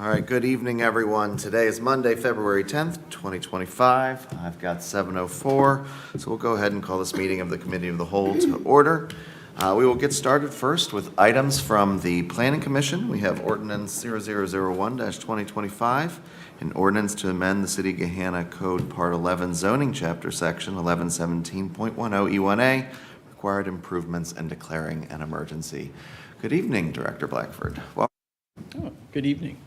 All right, good evening, everyone. Today is Monday, February 10th, 2025. I've got 7:04, so we'll go ahead and call this meeting of the Committee of the Whole to order. We will get started first with items from the Planning Commission. We have Ordinance 0001-2025, an ordinance to amend the City of Gahanna Code Part 11 zoning chapter section 1117.10 E1A, required improvements and declaring an emergency. Good evening, Director Blackford. Good evening.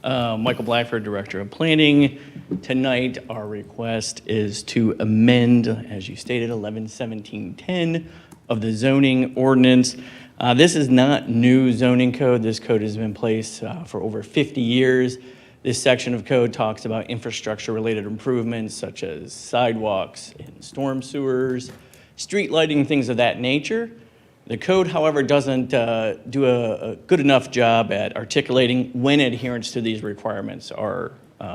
Michael Blackford, Director of Planning. Tonight, our request is to amend, as you stated, 111710 of the zoning ordinance. This is not new zoning code. This code has been in place for over 50 years. This section of code talks about infrastructure-related improvements such as sidewalks and storm sewers, street lighting, things of that nature. The code, however, doesn't do a good enough job at articulating when adherence to these requirements are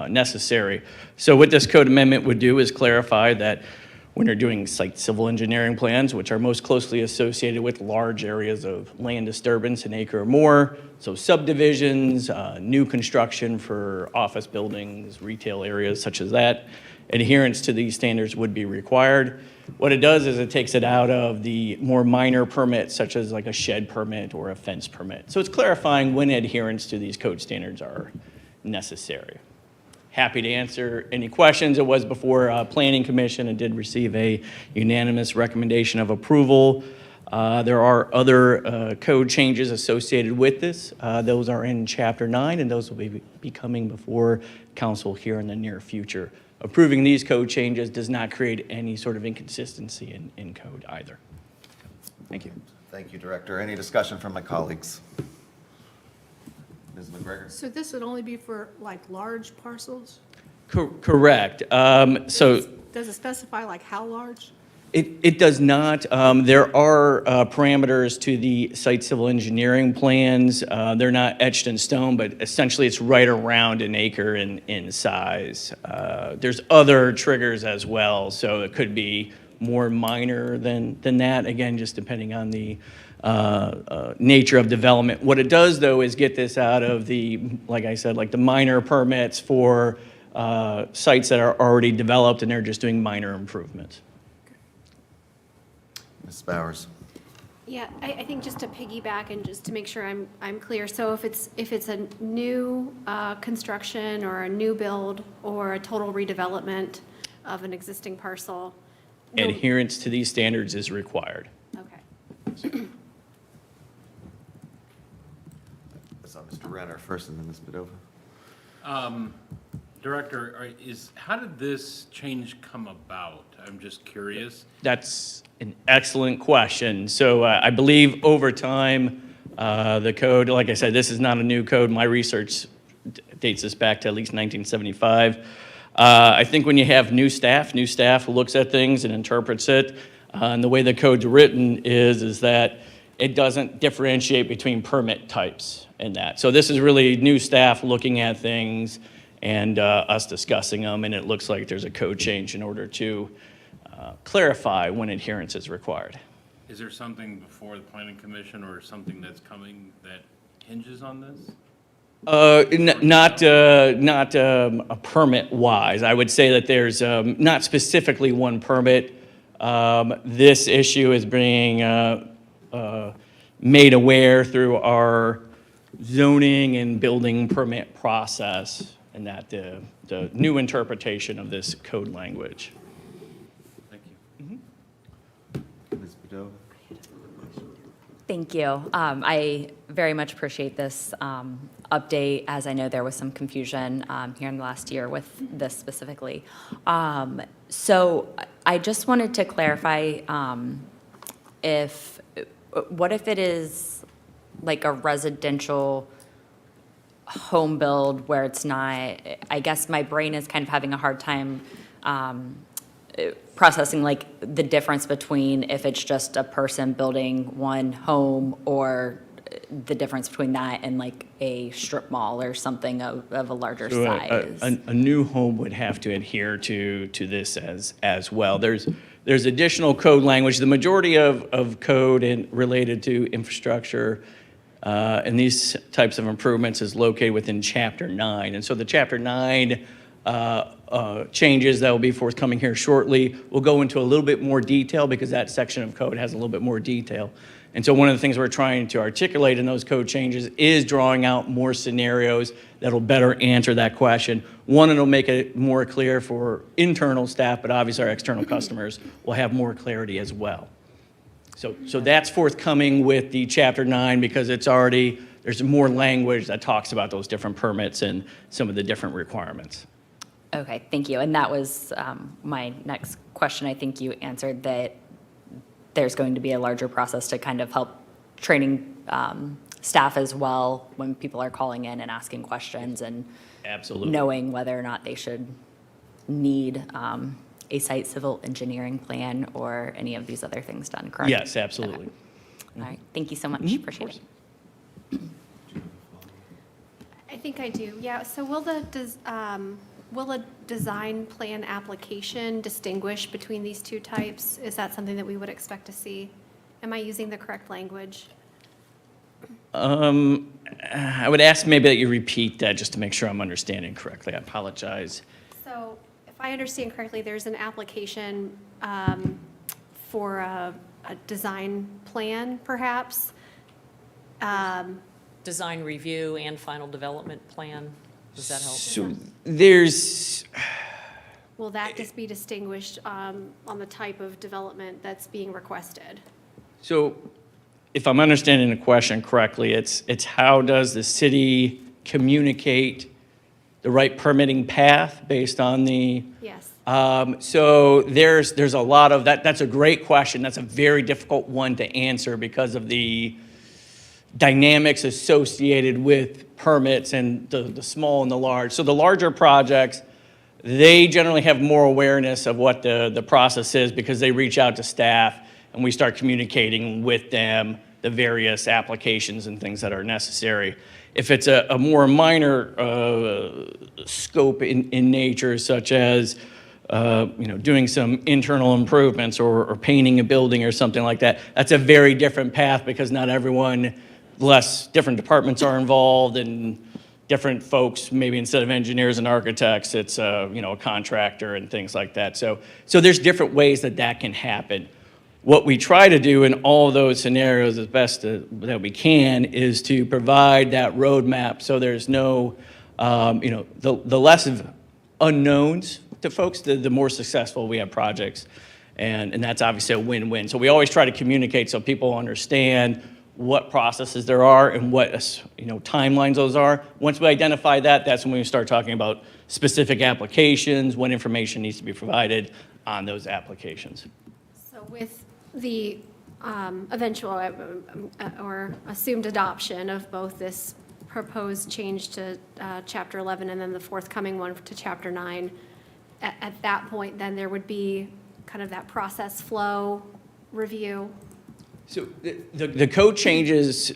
necessary. So what this code amendment would do is clarify that when you're doing site civil engineering plans, which are most closely associated with large areas of land disturbance, an acre or more, so subdivisions, new construction for office buildings, retail areas such as that, adherence to these standards would be required. What it does is it takes it out of the more minor permits, such as like a shed permit or a fence permit. So it's clarifying when adherence to these code standards are necessary. Happy to answer any questions. It was before Planning Commission and did receive a unanimous recommendation of approval. There are other code changes associated with this. Those are in Chapter 9, and those will be coming before Council here in the near future. Approving these code changes does not create any sort of inconsistency in code either. Thank you. Thank you, Director. Any discussion from my colleagues? Ms. McGregor? So this would only be for like large parcels? Correct. So does it specify like how large? It does not. There are parameters to the site civil engineering plans. They're not etched in stone, but essentially it's right around an acre in size. There's other triggers as well, so it could be more minor than that, again, just depending on the nature of development. What it does, though, is get this out of the, like I said, like the minor permits for sites that are already developed and they're just doing minor improvements. Ms. Bowers? Yeah, I think just to piggyback and just to make sure I'm clear. So if it's a new construction or a new build or a total redevelopment of an existing parcel, Adherence to these standards is required. Okay. I saw Mr. Renner first and then Ms. Padova. Director, how did this change come about? I'm just curious. That's an excellent question. So I believe over time, the code, like I said, this is not a new code. My research dates this back to at least 1975. I think when you have new staff looks at things and interprets it. And the way the code's written is that it doesn't differentiate between permit types and that. So this is really new staff looking at things and us discussing them, and it looks like there's a code change in order to clarify when adherence is required. Is there something before the Planning Commission or something that's coming that hinges on this? Not a permit-wise. I would say that there's not specifically one permit. This issue is being made aware through our zoning and building permit process, and that the new interpretation of this code language. Thank you. Ms. Padova? Thank you. I very much appreciate this update, as I know there was some confusion here in the last year with this specifically. So I just wanted to clarify what if it is like a residential home build where it's not, I guess my brain is kind of having a hard time processing like the difference between if it's just a person building one home or the difference between that and like a strip mall or something of a larger size. A new home would have to adhere to this as well. There's additional code language. The majority of code related to infrastructure and these types of improvements is located within Chapter 9. And so the Chapter 9 changes that will be forthcoming here shortly will go into a little bit more detail because that section of code has a little bit more detail. And so one of the things we're trying to articulate in those code changes is drawing out more scenarios that'll better answer that question. One, it'll make it more clear for internal staff, but obviously our external customers will have more clarity as well. So that's forthcoming with the Chapter 9 because it's already, there's more language that talks about those different permits and some of the different requirements. Okay, thank you. And that was my next question. I think you answered that there's going to be a larger process to kind of help training staff as well when people are calling in and asking questions and Absolutely. knowing whether or not they should need a site civil engineering plan or any of these other things done, correct? Yes, absolutely. Okay. All right, thank you so much. Of Appreciate course. it. I think I do, yeah. So will a design plan application distinguish between these two types? Is that something that we would expect to see? Am I using the correct language? I would ask maybe that you repeat that just to make sure I'm understanding correctly. I apologize. So if I understand correctly, there's an application for a design plan, perhaps? Design review and final development plan. Does that help? So there's, Will that just be distinguished on the type of development that's being requested? so if I'm understanding the question correctly, it's how does the city communicate the right permitting path based on the, Yes. so there's a lot of that. That's a great question. That's a very difficult one to answer because of the dynamics associated with permits and the small and the large. So the larger projects, they generally have more awareness of what the process is because they reach out to staff and we start communicating with them the various applications and things that are necessary. If it's a more minor scope in nature, such as doing some internal improvements or painting a building or something like that, that's a very different path because not everyone, different departments are involved and different folks, maybe instead of engineers and architects, it's a contractor and things like that. So there's different ways that can happen. What we try to do in all of those scenarios as best that we can is to provide that roadmap so there's no, the less of unknowns to folks, the more successful we have projects. And that's obviously a win-win. So we always try to communicate so people understand what processes there are and what timelines those are. Once we identify that, that's when we start talking about specific applications, what information needs to be provided on those applications. So with the eventual or assumed adoption of both this proposed change to Chapter 11 and then the forthcoming one to Chapter 9, at that point, then there would be kind of that process flow review? So the code changes,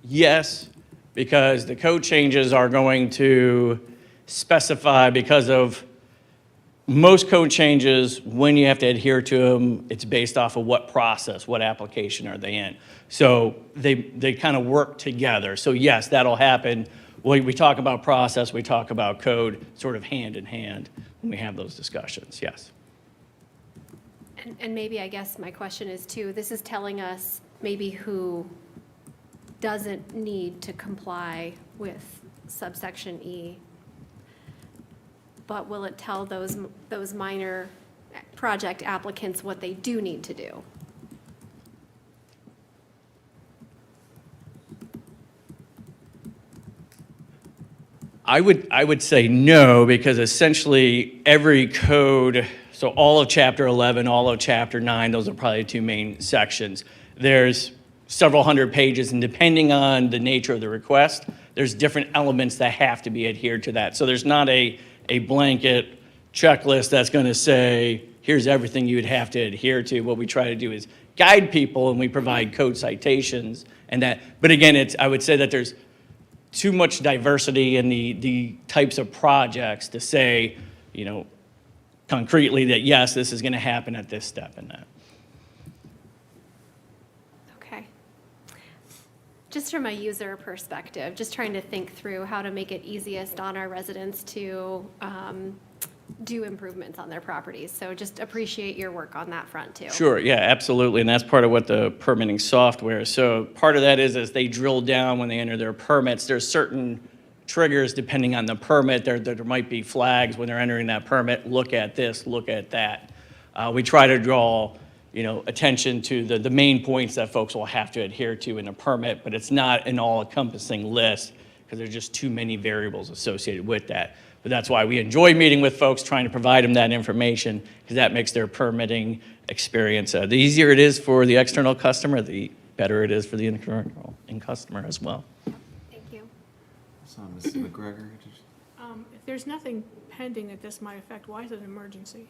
yes, because the code changes are going to specify because of most code changes, when you have to adhere to them, it's based off of what process, what application are they in. So they kind of work together. So yes, that'll happen. When we talk about process, we talk about code sort of hand in hand when we have those discussions, yes. And maybe, I guess my question is too, this is telling us maybe who doesn't need to comply with subsection E. But will it tell those minor project applicants what they do need to do? I would say no, because essentially every code, so all of Chapter 11, all of Chapter 9, those are probably the two main sections. There's several hundred pages, and depending on the nature of the request, there's different elements that have to be adhered to that. So there's not a blanket checklist that's going to say, here's everything you would have to adhere to. What we try to do is guide people, and we provide code citations and that. But again, I would say that there's too much diversity in the types of projects to say, concretely that, yes, this is going to happen at this step and that. Okay. Just from a user perspective, just trying to think through how to make it easiest on our residents to do improvements on their properties. So just appreciate your work on that front too. Sure, yeah, absolutely, and that's part of what the permitting software, so part of that is as they drill down when they enter their permits, there's certain triggers depending on the permit, there might be flags when they're entering that permit, look at this, look at that. We try to draw, attention to the main points that folks will have to adhere to in a permit, but it's not an all-encompassing list, because there's just too many variables associated with that. But that's why we enjoy meeting with folks, trying to provide them that information, because that makes their permitting experience, the easier it is for the external customer, the better it is for the internal customer as well. Thank you. So, Mrs. McGregor, If there's nothing pending that this might affect, why is it an emergency?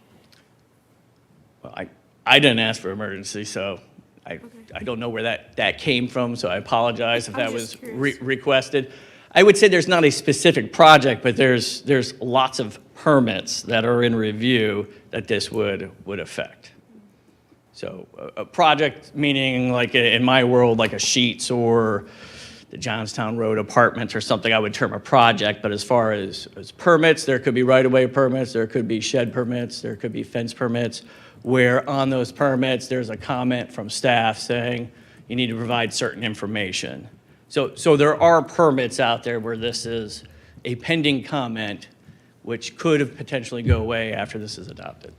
Well, I didn't ask for emergency, so I don't know where that came from, so I apologize if I'm that just was curious. requested. I would say there's not a specific project, but there's lots of permits that are in review that this would affect. So a project meaning like in my world, like a Sheets or the Johnstown Road Apartments or something, I would term a project, but as far as permits, there could be right-of-way permits, there could be shed permits, there could be fence permits, where on those permits, there's a comment from staff saying you need to provide certain information. So there are permits out there where this is a pending comment, which could have potentially go away after this is adopted.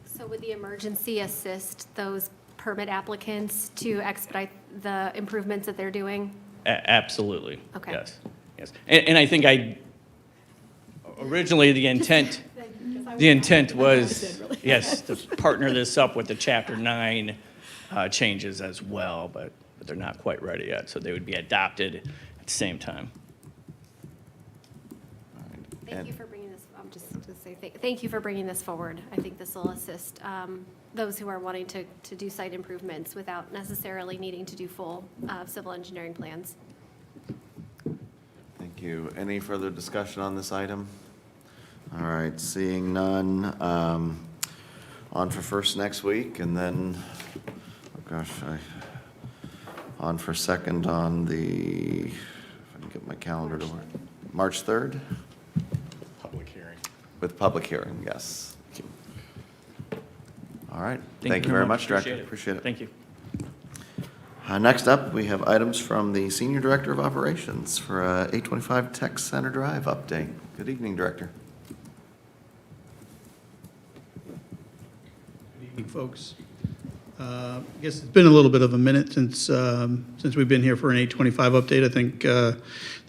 So would the emergency assist those permit applicants to expedite the improvements that they're doing? Absolutely. Okay. Yes. And I think originally the intent was, yes, to partner this up with the Chapter 9 changes as well, but they're not quite ready yet, so they would be adopted at the same time. Thank you for bringing this, I'm just to say, thank you for bringing this forward. I think this will assist those who are wanting to do site improvements without necessarily needing to do full civil engineering plans. Thank you. Any further discussion on this item? All right, seeing none, on for first next week, and then, on for second on the, if I can get my calendar to work, March 3rd? Public hearing. With public hearing, yes. All right, Thank thank you you very much, Director. Appreciate Appreciate it. Thank you. Next up, we have items from the Senior Director of Operations for 825 Tech Center Drive update. Good evening, Director. Good evening, folks. I guess it's been a little bit of a minute since we've been here for an 825 update. I think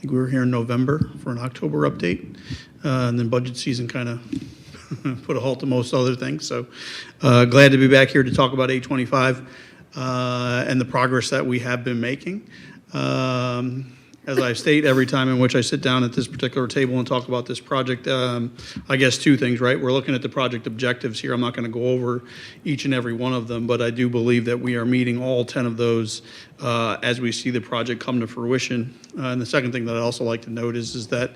we were here in November for an October update, and then budget season kind of put a halt to most other things. So glad to be back here to talk about 825 and the progress that we have been making. As I state every time in which I sit down at this particular table and talk about this project, I guess two things, right? We're looking at the project objectives here. I'm not going to go over each and every one of them, but I do believe that we are meeting all 10 of those as we see the project come to fruition. And the second thing that I'd also like to note is that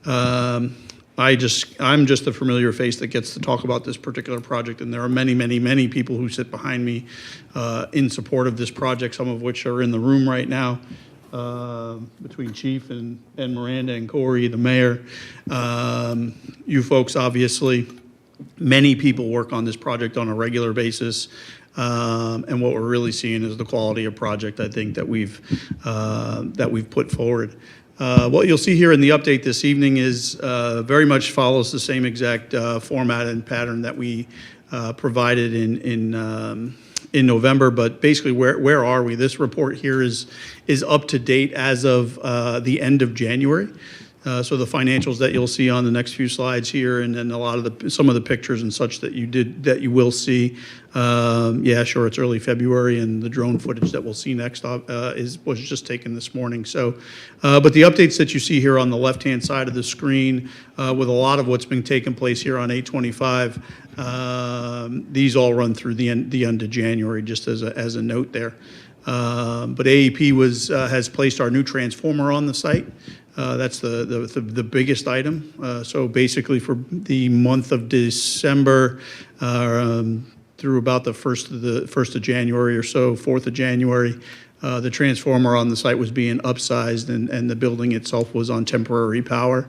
I'm just a familiar face that gets to talk about this particular project, and there are many, many, many people who sit behind me in support of this project, some of which are in the room right now. Between Chief and Miranda and Corey, the mayor. You folks, obviously, many people work on this project on a regular basis. And what we're really seeing is the quality of project, I think, that we've put forward. What you'll see here in the update this evening is very much follows the same exact format and pattern that we provided in November, but basically where are we? This report here is up to date as of the end of January. So the financials that you'll see on the next few slides here, and then some of the pictures and such that you will see. Yeah, sure, it's early February, and the drone footage that we'll see next was just taken this morning. So, but the updates that you see here on the left-hand side of the screen, with a lot of what's been taking place here on 825, these all run through the end of January, just as a note there. But AEP has placed our new transformer on the site. That's the biggest item. So basically for the month of December, through about the 1st of January or so, 4th of January, the transformer on the site was being upsized and the building itself was on temporary power.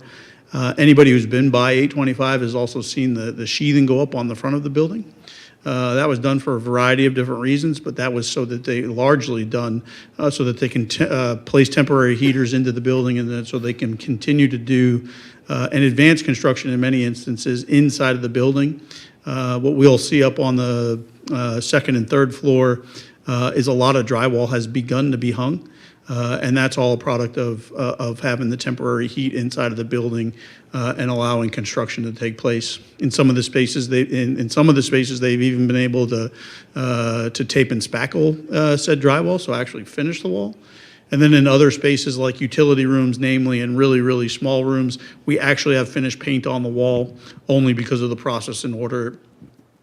Anybody who's been by 825 has also seen the sheathing go up on the front of the building. That was done for a variety of different reasons, but that was so that they largely done so that they can place temporary heaters into the building and then so they can continue to do an advanced construction in many instances inside of the building. What we'll see up on the second and third floor is a lot of drywall has begun to be hung. And that's all a product of having the temporary heat inside of the building and allowing construction to take place. In some of the spaces, they've even been able to tape and spackle said drywall, so actually finish the wall. And then in other spaces like utility rooms, namely, and really, really small rooms, we actually have finished paint on the wall only because of the process in order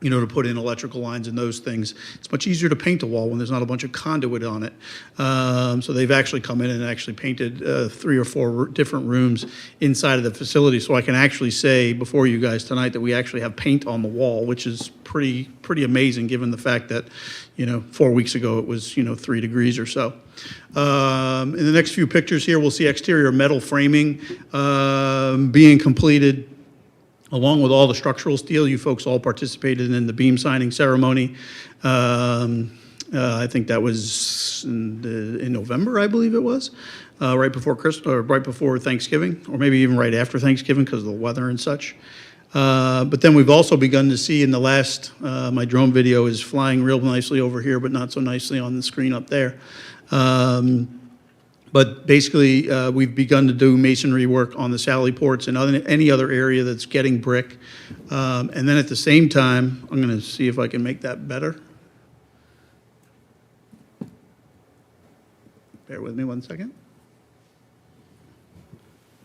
to put in electrical lines and those things. It's much easier to paint a wall when there's not a bunch of conduit on it. So they've actually come in and actually painted 3 or 4 different rooms inside of the facility. So I can actually say before you guys tonight that we actually have paint on the wall, which is pretty amazing given the fact that, 4 weeks ago it was, 3 degrees or so. In the next few pictures here, we'll see exterior metal framing being completed, along with all the structural steel. You folks all participated in the beam signing ceremony. I think that was in November, I believe it was, right before Christmas or right before Thanksgiving, or maybe even right after Thanksgiving because of the weather and such. But then we've also begun to see in the last, my drone video is flying real nicely over here, but not so nicely on the screen up there. But basically, we've begun to do masonry work on the sally ports and any other area that's getting brick. And then at the same time, I'm going to see if I can make that better. Bear with me 1 second.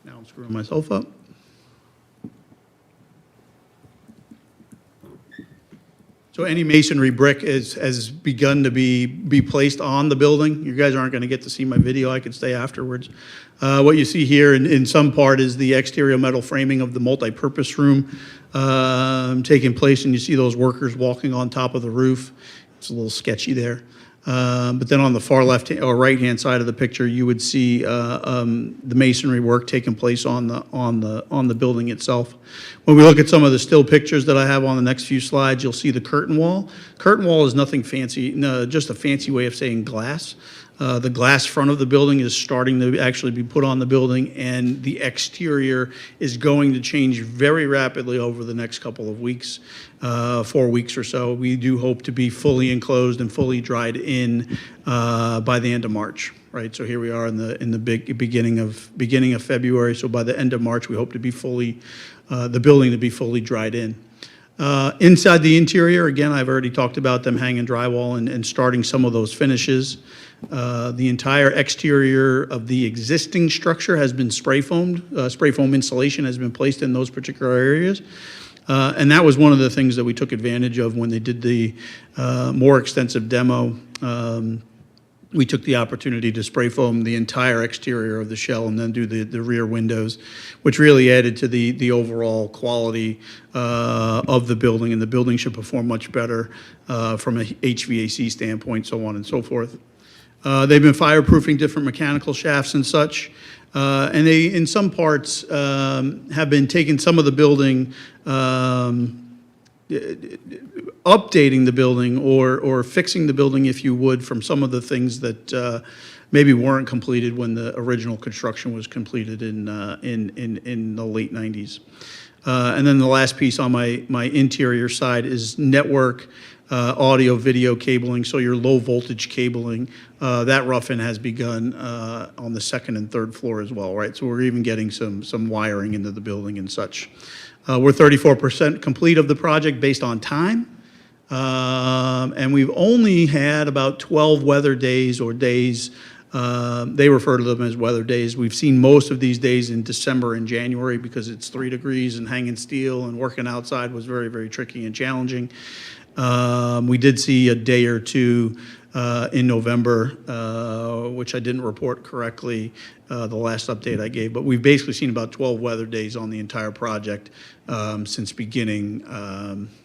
Now I'm screwing myself up. So any masonry brick has begun to be placed on the building. You guys aren't going to get to see my video. I could stay afterwards. What you see here in some part is the exterior metal framing of the multi-purpose room taking place, and you see those workers walking on top of the roof. It's a little sketchy there. But then on the far left or right-hand side of the picture, you would see the masonry work taking place on the building itself. When we look at some of the still pictures that I have on the next few slides, you'll see the curtain wall. Curtain wall is nothing fancy, just a fancy way of saying glass. The glass front of the building is starting to actually be put on the building, and the exterior is going to change very rapidly over the next couple of weeks, 4 weeks or so. We do hope to be fully enclosed and fully dried in by the end of March. Right, so here we are in the beginning of February. So by the end of March, we hope to be the building to be fully dried in. Inside the interior, again, I've already talked about them hanging drywall and starting some of those finishes. The entire exterior of the existing structure has been spray foamed. Spray foam insulation has been placed in those particular areas. And that was one of the things that we took advantage of when they did the more extensive demo. We took the opportunity to spray foam the entire exterior of the shell and then do the rear windows, which really added to the overall quality of the building, and the building should perform much better from a HVAC standpoint, so on and so forth. They've been fireproofing different mechanical shafts and such, and they, in some parts, have been taking some of the building, updating the building or fixing the building, if you would, from some of the things that maybe weren't completed when the original construction was completed in the late 90s. And then the last piece on my interior side is network audio video cabling, so your low voltage cabling. That rough-in has begun on the second and third floor as well, right? So we're even getting some wiring into the building and such. We're 34% complete of the project based on time. And we've only had about 12 weather days or days. They refer to them as weather days. We've seen most of these days in December and January because it's 3 degrees and hanging steel and working outside was very, very tricky and challenging. We did see a day or two in November, which I didn't report correctly the last update I gave. But we've basically seen about 12 weather days on the entire project since beginning,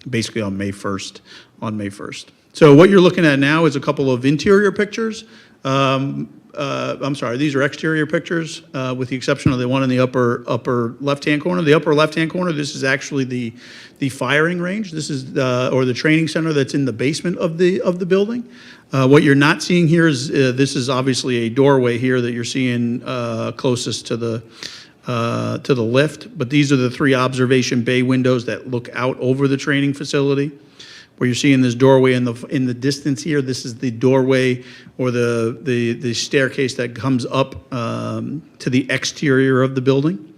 basically on May 1st. So what you're looking at now is a couple of interior pictures. I'm sorry, these are exterior pictures, with the exception of the one in the upper left-hand corner. The upper left-hand corner, this is actually the firing range. This is or the training center that's in the basement of the building. What you're not seeing here is this is obviously a doorway here that you're seeing closest to the lift. But these are the 3 observation bay windows that look out over the training facility. Where you're seeing this doorway in the distance here, this is the doorway or the staircase that comes up to the exterior of the building.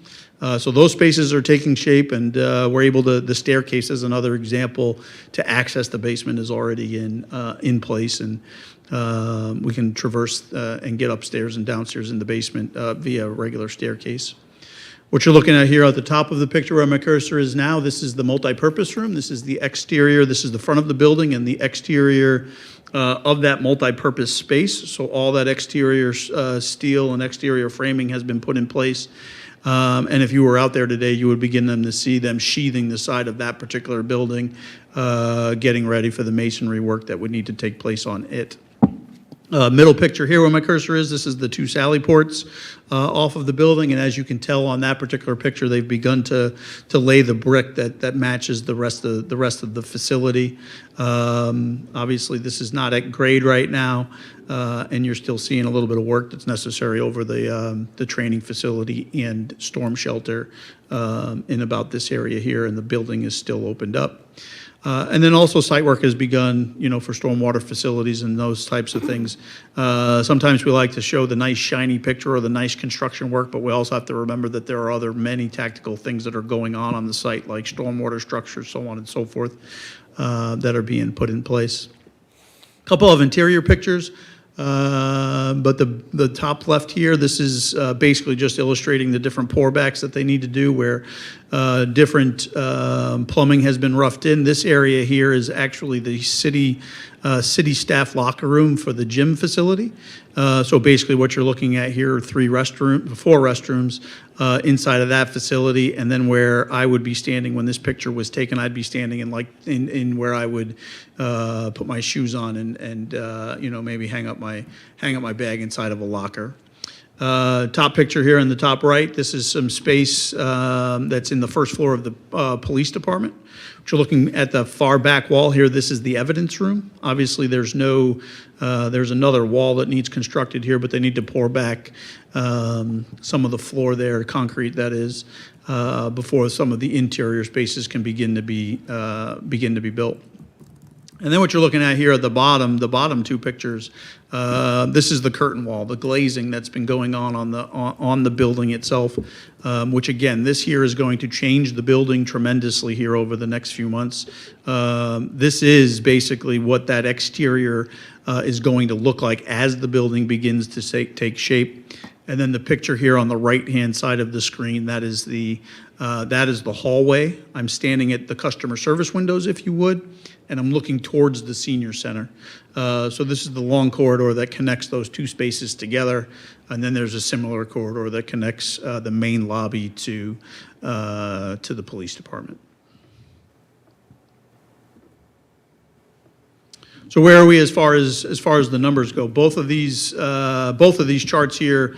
So those spaces are taking shape, and we're able to. The staircase is another example to access the basement is already in place, and we can traverse and get upstairs and downstairs in the basement via a regular staircase. What you're looking at here at the top of the picture where my cursor is now, this is the multipurpose room. This is the exterior. This is the front of the building and the exterior of that multipurpose space. So all that exterior steel and exterior framing has been put in place. And if you were out there today, you would begin to see them sheathing the side of that particular building, getting ready for the masonry work that would need to take place on it. Middle picture here where my cursor is, this is the 2 sally ports off of the building, and as you can tell on that particular picture, they've begun to lay the brick that matches the rest of the facility. Obviously, this is not at grade right now, and you're still seeing a little bit of work that's necessary over the training facility and storm shelter in about this area here, and the building is still opened up. And then also site work has begun, for stormwater facilities and those types of things. Sometimes we like to show the nice shiny picture or the nice construction work, but we also have to remember that there are many tactical things that are going on the site, like stormwater structures, so on and so forth, that are being put in place. A couple of interior pictures. But the top left here, this is basically just illustrating the different pourbacks that they need to do where different plumbing has been roughed in. This area here is actually the city staff locker room for the gym facility. So basically what you're looking at here are 4 restrooms inside of that facility, and then where I would be standing when this picture was taken, I'd be standing in where I would put my shoes on and maybe hang up my bag inside of a locker. Top picture here in the top right, this is some space that's in the first floor of the police department. If you're looking at the far back wall here, this is the evidence room. Obviously, there's another wall that needs constructed here, but they need to pour back some of the floor there, concrete that is, before some of the interior spaces can begin to be built. And then what you're looking at here at the bottom 2 pictures, this is the curtain wall, the glazing that's been going on the building itself, which again, this here is going to change the building tremendously here over the next few months. This is basically what that exterior is going to look like as the building begins to take shape. And then the picture here on the right-hand side of the screen, that is the hallway. I'm standing at the customer service windows, if you would, and I'm looking towards the senior center. So this is the long corridor that connects those 2 spaces together, and then there's a similar corridor that connects the main lobby to the police department. So where are we as far as the numbers go? Both of these charts here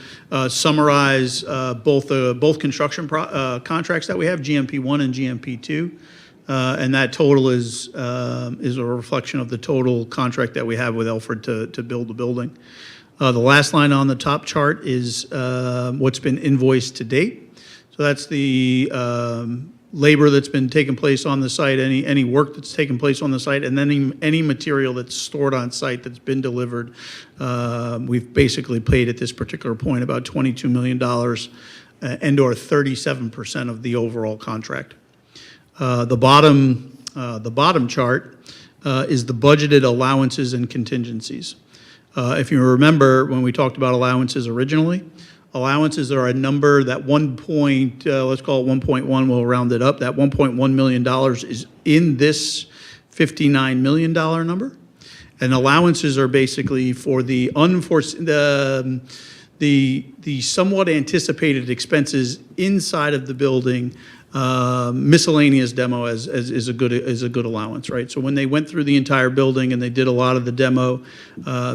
summarize both construction contracts that we have, GMP1 and GMP2, and that total is a reflection of the total contract that we have with Elford to build the building. The last line on the top chart is what's been invoiced to date. So that's the labor that's been taking place on the site, any work that's taken place on the site, and then any material that's stored on site that's been delivered. We've basically paid at this particular point about $22 million and or 37% of the overall contract. The bottom chart is the budgeted allowances and contingencies. If you remember when we talked about allowances originally, allowances are a number that let's call it 1.1, we'll round it up. That $1.1 million is in this $59 million number. And allowances are basically for the unforeseen, the somewhat anticipated expenses inside of the building. Miscellaneous demo is a good allowance, right? So when they went through the entire building and they did a lot of the demo,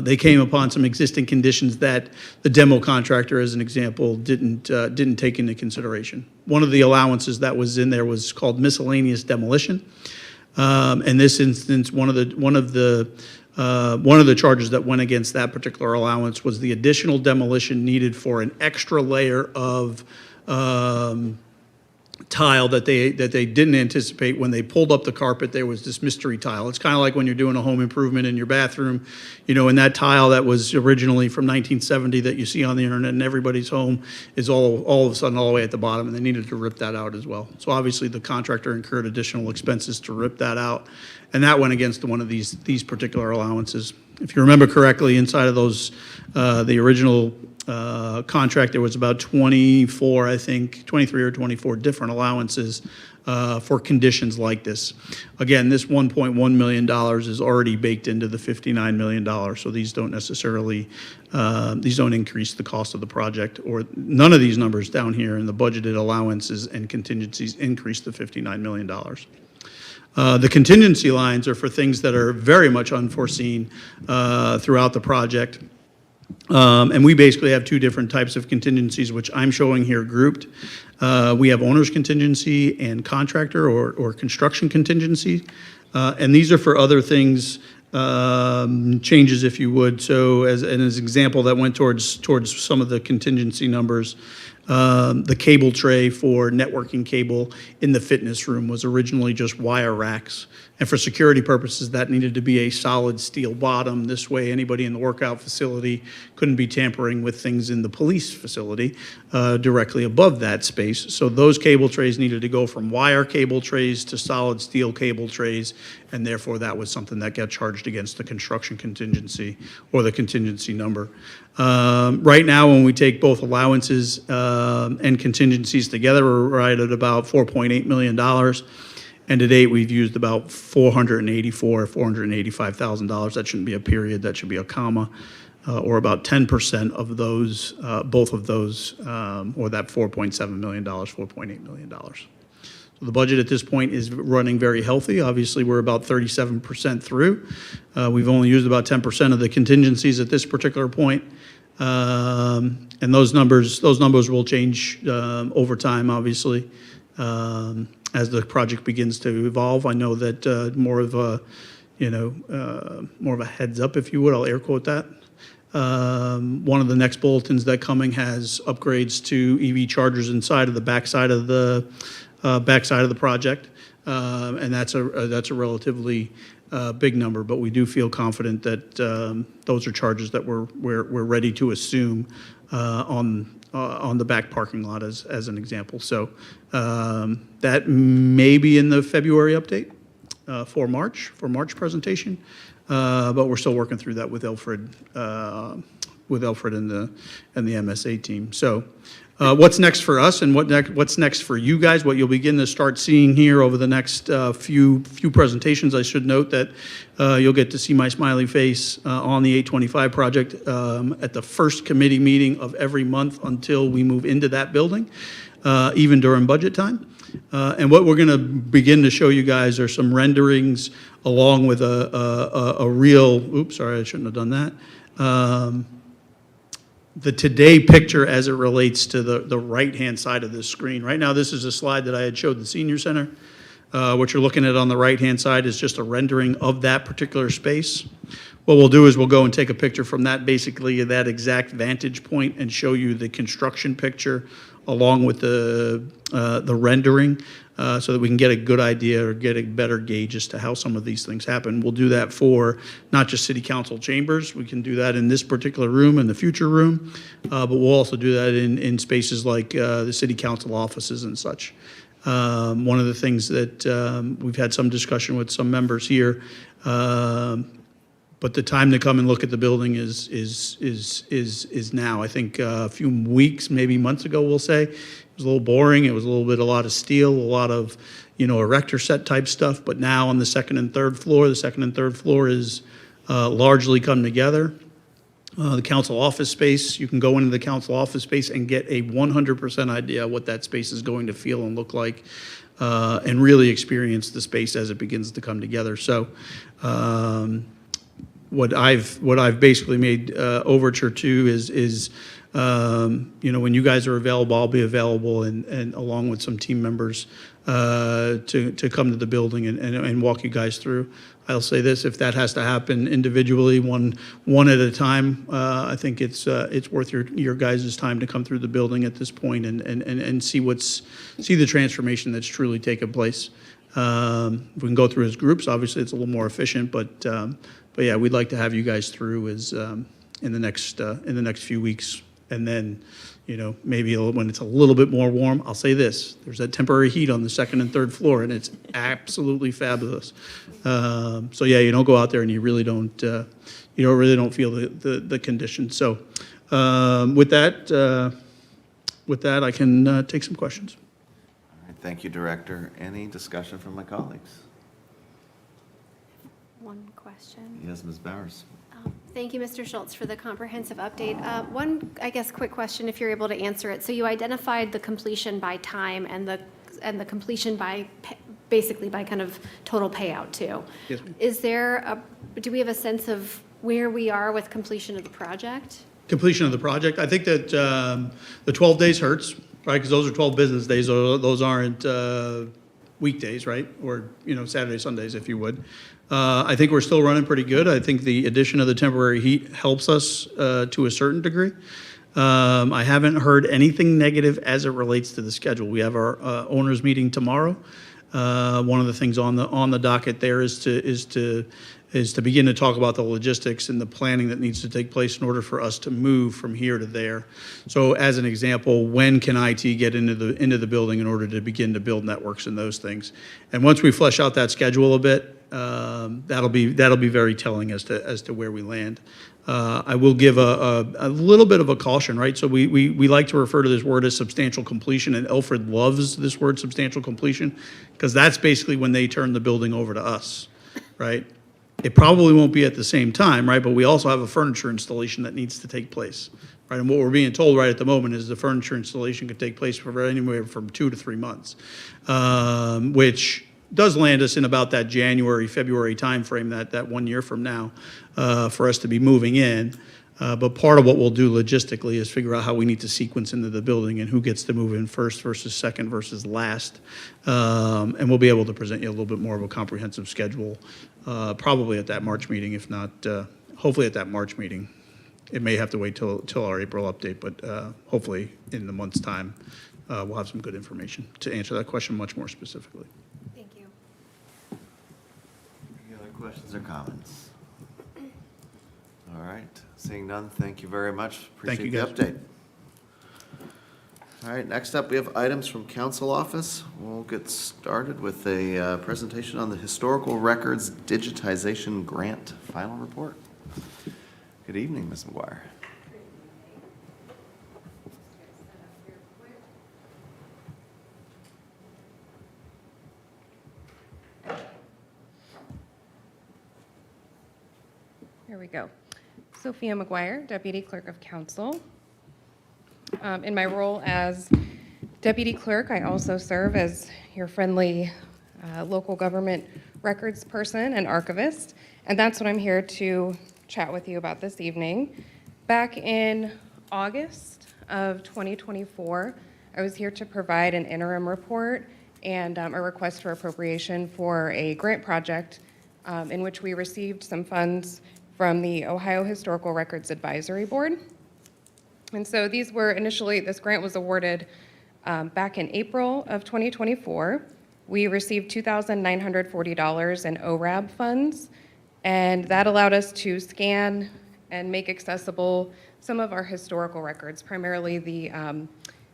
they came upon some existing conditions that the demo contractor, as an example, didn't take into consideration. One of the allowances that was in there was called miscellaneous demolition. In this instance, one of the charges that went against that particular allowance was the additional demolition needed for an extra layer of tile that they didn't anticipate. When they pulled up the carpet, there was this mystery tile. It's kind of like when you're doing a home improvement in your bathroom, and that tile that was originally from 1970 that you see on the internet in everybody's home is all of a sudden all the way at the bottom, and they needed to rip that out as well. So obviously the contractor incurred additional expenses to rip that out, and that went against one of these particular allowances. If you remember correctly, inside of those, the original contract, there was about 24, I think, 23 or 24 different allowances for conditions like this. Again, this $1.1 million is already baked into the $59 million, so these don't necessarily, these don't increase the cost of the project, or none of these numbers down here in the budgeted allowances and contingencies increase the $59 million. The contingency lines are for things that are very much unforeseen throughout the project. And we basically have two different types of contingencies, which I'm showing here grouped. We have owner's contingency and contractor or construction contingency. And these are for other things, changes, if you would. So as an example that went towards some of the contingency numbers, the cable tray for networking cable in the fitness room was originally just wire racks. And for security purposes, that needed to be a solid steel bottom. This way, anybody in the workout facility couldn't be tampering with things in the police facility directly above that space. So those cable trays needed to go from wire cable trays to solid steel cable trays, and therefore that was something that got charged against the construction contingency or the contingency number. Right now, when we take both allowances and contingencies together, we're right at about $4.8 million. And to date, we've used about $485,000. That shouldn't be a period, that should be a comma, or about 10% of those, both of those, or that $4.7 million, $4.8 million. So the budget at this point is running very healthy. Obviously, we're about 37% through. We've only used about 10% of the contingencies at this particular point. And those numbers will change over time, obviously. As the project begins to evolve. I know that more of a heads up, if you would, I'll air quote that. One of the next bulletins that coming has upgrades to EV chargers inside of the backside of the project, and that's a relatively big number. But we do feel confident that those are charges that we're ready to assume on the back parking lot as an example. So that may be in the February update for March presentation, but we're still working through that with Alfred and the MSA team. So what's next for us and what's next for you guys, what you'll begin to start seeing here over the next few presentations. I should note that you'll get to see my smiley face on the 825 project at the first committee meeting of every month until we move into that building, even during budget time. And what we're going to begin to show you guys are some renderings along with a real, oops, sorry, I shouldn't have done that. The today picture as it relates to the right-hand side of this screen. Right now, this is a slide that I had showed the senior center. What you're looking at on the right-hand side is just a rendering of that particular space. What we'll do is we'll go and take a picture from that, basically that exact vantage point, and show you the construction picture along with the rendering, so that we can get a good idea or get a better gauge as to how some of these things happen. We'll do that for not just city council chambers. We can do that in this particular room and the future room, but we'll also do that in spaces like the city council offices and such. One of the things that we've had some discussion with some members here, but the time to come and look at the building is now. I think a few weeks, maybe months ago, we'll say, it was a little boring. It was a lot of steel, a lot of, erector set type stuff. But now on the second and third floor is largely come together. The council office space, you can go into the council office space and get a 100% idea what that space is going to feel and look like, and really experience the space as it begins to come together. So what I've basically made overture to is when you guys are available, I'll be available, and along with some team members to come to the building and walk you guys through. I'll say this: if that has to happen individually, one at a time, I think it's worth your guys' time to come through the building at this point and see the transformation that's truly taken place. If we can go through as groups, obviously it's a little more efficient, but yeah, we'd like to have you guys through in the next few weeks, and then maybe when it's a little bit more warm. I'll say this: there's that temporary heat on the second and third floor, and it's absolutely fabulous. So yeah, you don't go out there and you really don't feel the conditions. So with that, I can take some questions. All right, thank you, Director. Any discussion from my colleagues? One question. Yes, Ms. Bowers. Thank you, Mr. Schultz, for the comprehensive update. One, I guess, quick question, if you're able to answer it. So you identified the completion by time and the completion by basically by kind of total payout too. Yes, ma'am. Do we have a sense of where we are with completion of the project? Completion of the project. I think that the 12 days hurts, right? Because those are 12 business days. Those aren't weekdays, right? Or Saturdays, Sundays, if you would. I think we're still running pretty good. I think the addition of the temporary heat helps us to a certain degree. I haven't heard anything negative as it relates to the schedule. We have our owners meeting tomorrow. One of the things on the docket there is to begin to talk about the logistics and the planning that needs to take place in order for us to move from here to there. So as an example, when can IT get into the building in order to begin to build networks and those things? And once we flesh out that schedule a bit, that'll be very telling as to where we land. I will give a little bit of a caution, right? So we like to refer to this word as substantial completion, and Alfred loves this word substantial completion because that's basically when they turn the building over to us, right? It probably won't be at the same time, right? But we also have a furniture installation that needs to take place, right? And what we're being told right at the moment is the furniture installation could take place for anywhere from 2 to 3 months, which does land us in about that January, February timeframe, that 1 year from now, for us to be moving in. But part of what we'll do logistically is figure out how we need to sequence into the building and who gets to move in first versus second versus last. And we'll be able to present you a little bit more of a comprehensive schedule, probably at that March meeting, if not, hopefully at that March meeting. It may have to wait till our April update, but hopefully in the month's time, we'll have some good information to answer that question much more specifically. Thank you. Any other questions or comments? All right, seeing none, thank you very much. Thank you, Appreciate the guys. update. All right, next up, we have items from council office. We'll get started with a presentation on the Historical Records Digitization Grant Final Report. Good evening, Ms. McGuire. Here we go. Sophia McGuire, Deputy Clerk of Council. In my role as Deputy Clerk, I also serve as your friendly local government records person and archivist, and that's what I'm here to chat with you about this evening. Back in August of 2024, I was here to provide an interim report and a request for appropriation for a grant project in which we received some funds from the Ohio Historical Records Advisory Board. And so this grant was awarded back in April of 2024. We received $2,940 in ORAB funds, and that allowed us to scan and make accessible some of our historical records, primarily the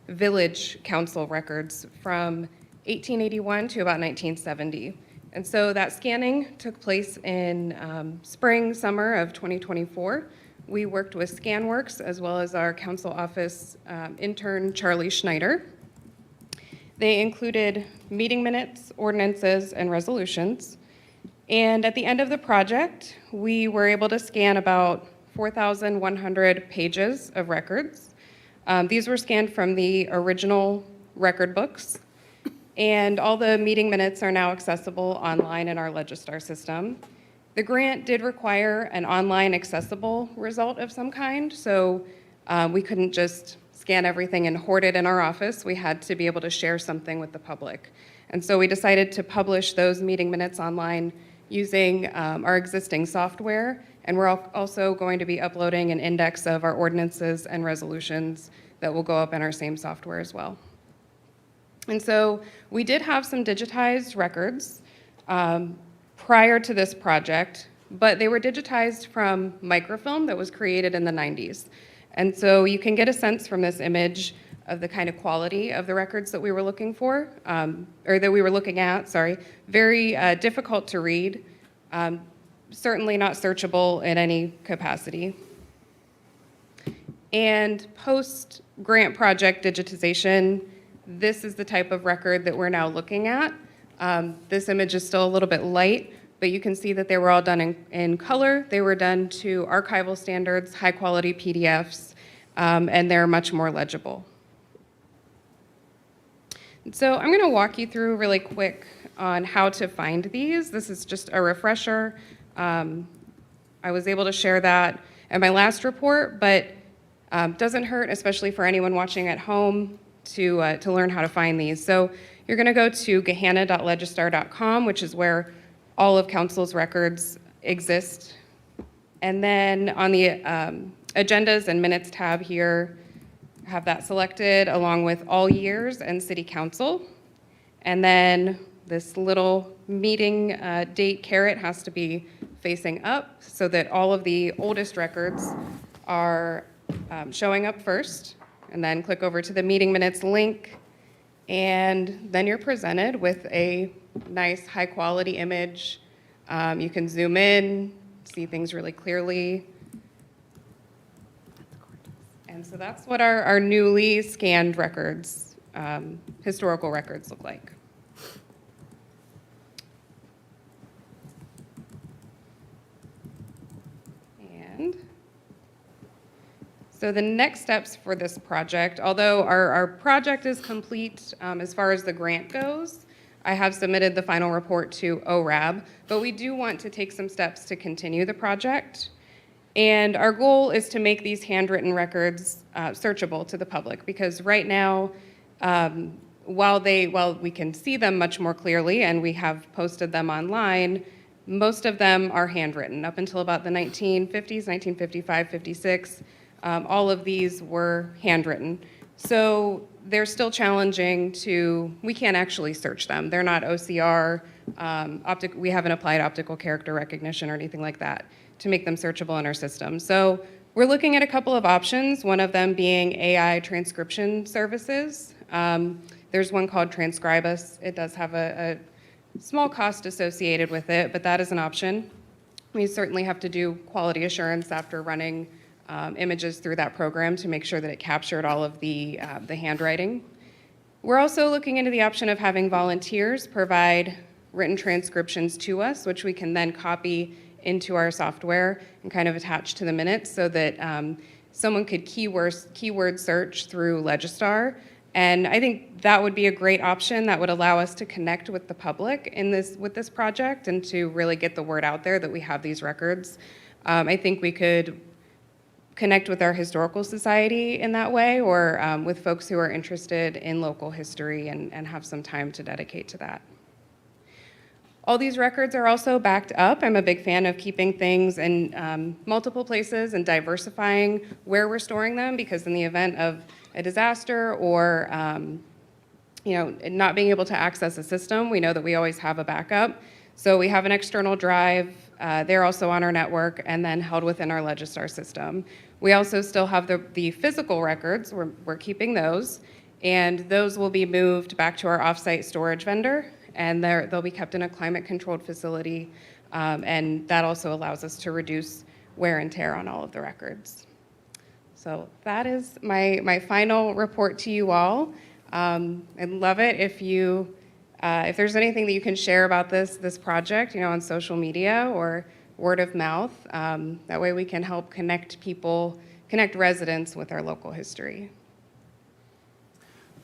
village council records from 1881 to about 1970. And so that scanning took place in spring, summer of 2024. We worked with ScanWorks as well as our council office intern, Charlie Schneider. They included meeting minutes, ordinances, and resolutions. And at the end of the project, we were able to scan about 4,100 pages of records. These were scanned from the original record books, and all the meeting minutes are now accessible online in our Legistar system. The grant did require an online accessible result of some kind, so we couldn't just scan everything and hoard it in our office. We had to be able to share something with the public. And so we decided to publish those meeting minutes online using our existing software, and we're also going to be uploading an index of our ordinances and resolutions that will go up in our same software as well. And so we did have some digitized records prior to this project, but they were digitized from microfilm that was created in the 90s. And so you can get a sense from this image of the kind of quality of the records that we were looking for, or that we were looking at, sorry. Very difficult to read, certainly not searchable in any capacity. And post-grant project digitization, this is the type of record that we're now looking at. This image is still a little bit light, but you can see that they were all done in color. They were done to archival standards, high-quality PDFs, and they're much more legible. So I'm going to walk you through really quick on how to find these. This is just a refresher. I was able to share that in my last report, but doesn't hurt, especially for anyone watching at home, to learn how to find these. So you're going to go to gahanna.legistar.com, which is where all of council's records exist. And then on the agendas and minutes tab here, have that selected along with all years and city council. And then this little meeting date caret has to be facing up so that all of the oldest records are showing up first. And then click over to the meeting minutes link. And then you're presented with a nice high quality image. You can zoom in, see things really clearly. And so that's what our newly scanned records, historical records look like. And so the next steps for this project, although our project is complete as far as the grant goes, I have submitted the final report to ORAB, but we do want to take some steps to continue the project. And our goal is to make these handwritten records searchable to the public, because right now, while we can see them much more clearly and we have posted them online, most of them are handwritten. Up until about the 1950s, 1955, 56, all of these were handwritten. So they're still challenging we can't actually search them. They're not OCR, we haven't applied optical character recognition or anything like that to make them searchable in our system. So we're looking at a couple of options, one of them being AI transcription services. There's one called Transcribus. It does have a small cost associated with it, but that is an option. We certainly have to do quality assurance after running images through that program to make sure that it captured all of the handwriting. We're also looking into the option of having volunteers provide written transcriptions to us, which we can then copy into our software and kind of attach to the minutes so that someone could keyword search through Legistar. And I think that would be a great option that would allow us to connect with the public with this project and to really get the word out there that we have these records. I think we could connect with our historical society in that way, or with folks who are interested in local history and have some time to dedicate to that. All these records are also backed up. I'm a big fan of keeping things in multiple places and diversifying where we're storing them, because in the event of a disaster or not being able to access a system, we know that we always have a backup. So we have an external drive. They're also on our network and then held within our Legistar system. We also still have the physical records. We're keeping those, and those will be moved back to our offsite storage vendor, and they'll be kept in a climate-controlled facility, and that also allows us to reduce wear and tear on all of the records. So that is my final report to you all. I'd love it if you If there's anything that you can share about this project, on social media or word of mouth, that way we can help connect residents with our local history.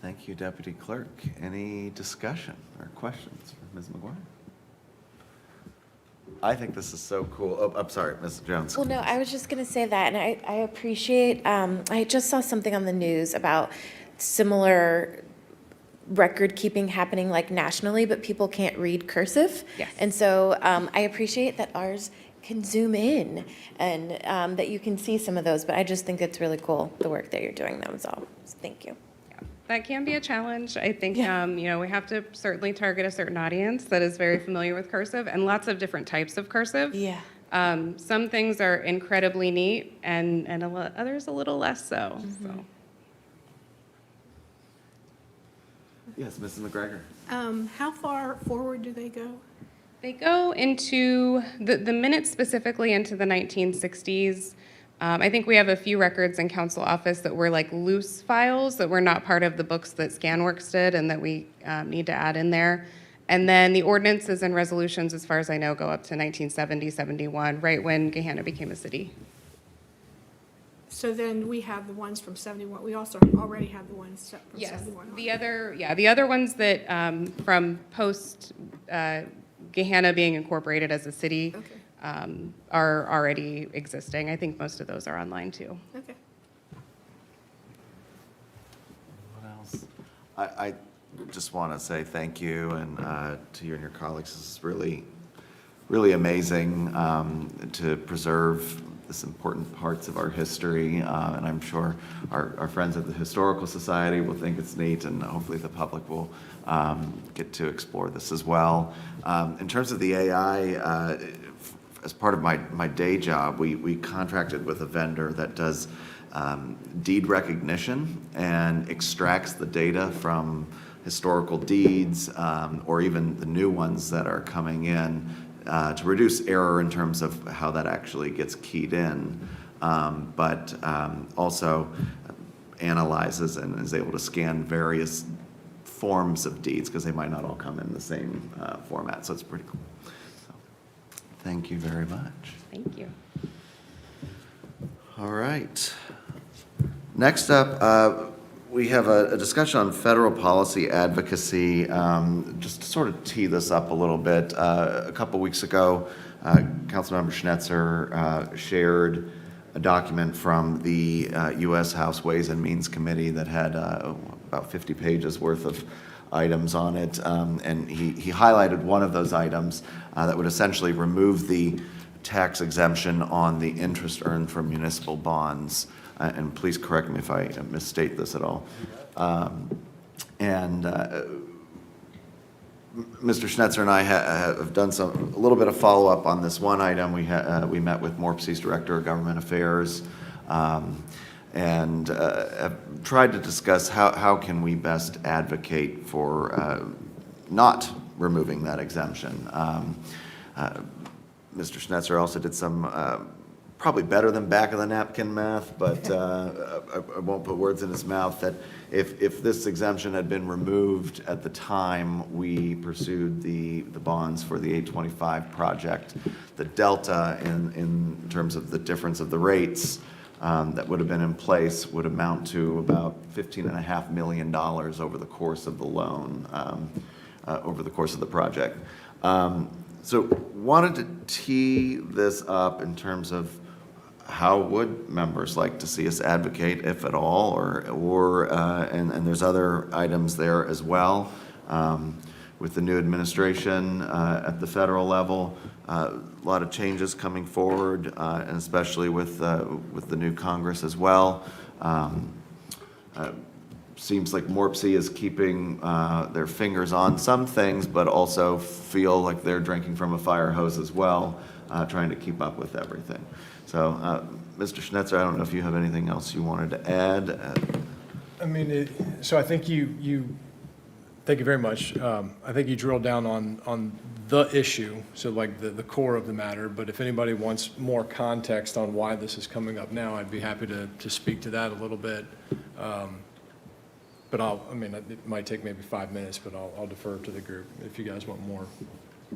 Thank you, Deputy Clerk. Any discussion or questions for Ms. McGuire? I think this is so cool. Oh, I'm sorry, Ms. Jones. Well, no, I was just going to say that, and I appreciate, I just saw something on the news about similar record keeping happening like nationally, but people can't read cursive. Yes. And so I appreciate that ours can zoom in and that you can see some of those, but I just think it's really cool, the work that you're doing. That was all. So thank you. That can be a challenge. I think, we have to certainly target a certain audience that is very familiar with cursive and lots of different types of cursive. Yeah. Some things are incredibly neat and others a little less so. So. Yes, Mrs. McGregor. How far forward do they go? They go into, the minutes specifically into the 1960s. I think we have a few records in council office that were like loose files that were not part of the books that ScanWorks did and that we need to add in there. And then the ordinances and resolutions, as far as I know, go up to 1970, 71, right when Gahanna became a city. So then we have the ones from 71. We also already have the ones from Yes, 71. the other ones that from post Gahanna being incorporated as a city Okay. Are already existing. I think most of those are online too. Okay. What else? I just want to say thank you and to you and your colleagues. This is really, really amazing to preserve this important parts of our history, and I'm sure our friends at the Historical Society will think it's neat, and hopefully the public will get to explore this as well. In terms of the AI, as part of my day job, we contracted with a vendor that does deed recognition and extracts the data from historical deeds or even the new ones that are coming in to reduce error in terms of how that actually gets keyed in, but also analyzes and is able to scan various forms of deeds because they might not all come in the same format, so it's pretty cool. Thank you very much. Thank you. All right. Next up, we have a discussion on federal policy advocacy. Just to sort of tee this up a little bit, a couple weeks ago, Councilmember Schnetzer shared a document from the U.S. House Ways and Means Committee that had about 50 pages worth of items on it, and he highlighted one of those items that would essentially remove the tax exemption on the interest earned from municipal bonds. And please correct me if I misstate this at all. Mr. Schnetzer and I have done a little bit of follow-up on this one item. We met with MORPC's Director of Government Affairs and have tried to discuss how can we best advocate for not removing that exemption. Mr. Schnetzer also did some probably better than back of the napkin math, but I won't put words in his mouth, that if this exemption had been removed at the time we pursued the bonds for the 825 project, the delta in terms of the difference of the rates that would have been in place would amount to about $15.5 million over the course of the loan, over the course of the project. So wanted to tee this up in terms of how would members like to see us advocate, if at all, and there's other items there as well. With the new administration at the federal level, a lot of changes coming forward, and especially with the new Congress as well. Seems like MORPC is keeping their fingers on some things, but also feel like they're drinking from a fire hose as well, trying to keep up with everything. So, Mr. Schnetzer, I don't know if you have anything else you wanted to add. I mean, so I think thank you very much. I think you drilled down on the issue, so like the core of the matter, but if anybody wants more context on why this is coming up now, I'd be happy to speak to that a little bit. But it might take maybe 5 minutes, but I'll defer to the group if you guys want more.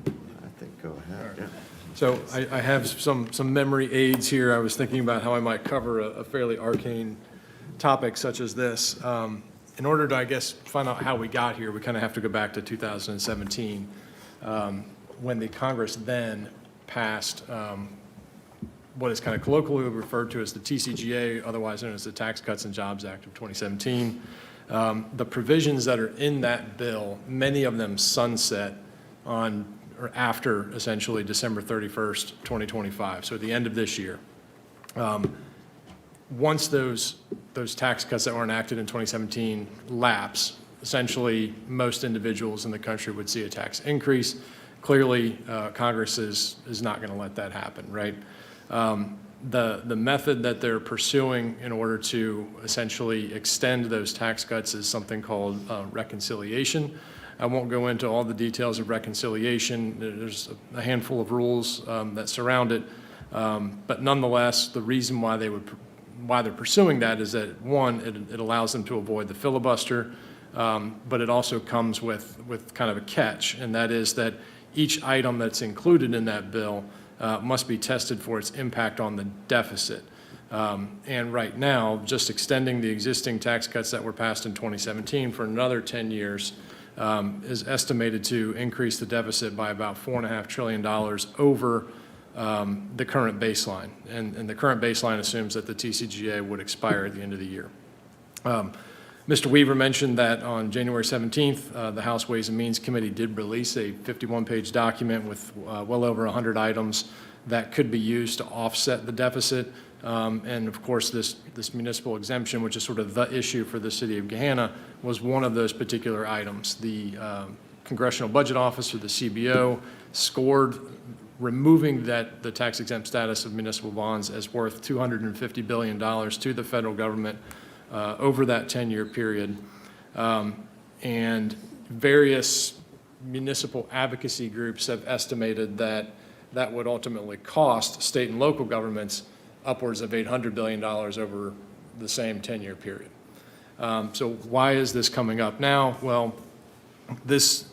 I think go ahead. Yeah. So I have some memory aids here. I was thinking about how I might cover a fairly arcane topic such as this. In order to, I guess, find out how we got here, we kind of have to go back to 2017, when the Congress then passed what is kind of colloquially referred to as the TCGA, otherwise known as the Tax Cuts and Jobs Act of 2017. The provisions that are in that bill, many of them sunset on or after essentially December 31st, 2025, so at the end of this year. Once those tax cuts that were enacted in 2017 lapse, essentially most individuals in the country would see a tax increase. Clearly, Congress is not going to let that happen, right? The method that they're pursuing in order to essentially extend those tax cuts is something called reconciliation. I won't go into all the details of reconciliation. There's a handful of rules that surround it. But nonetheless, the reason why they're pursuing that is that, one, it allows them to avoid the filibuster, but it also comes with kind of a catch, and that is that each item that's included in that bill must be tested for its impact on the deficit. And right now, just extending the existing tax cuts that were passed in 2017 for another 10 years is estimated to increase the deficit by about $4.5 trillion over the current baseline. And the current baseline assumes that the TCGA would expire at the end of the year. Mr. Weaver mentioned that on January 17th, the House Ways and Means Committee did release a 51-page document with well over 100 items that could be used to offset the deficit. And of course, this municipal exemption, which is sort of the issue for the city of Gahanna, was one of those particular items. The Congressional Budget Office, or the CBO, scored removing the tax exempt status of municipal bonds as worth $250 billion to the federal government over that 10-year period. And various municipal advocacy groups have estimated that that would ultimately cost state and local governments upwards of $800 billion over the same 10-year period. So why is this coming up now? Well, this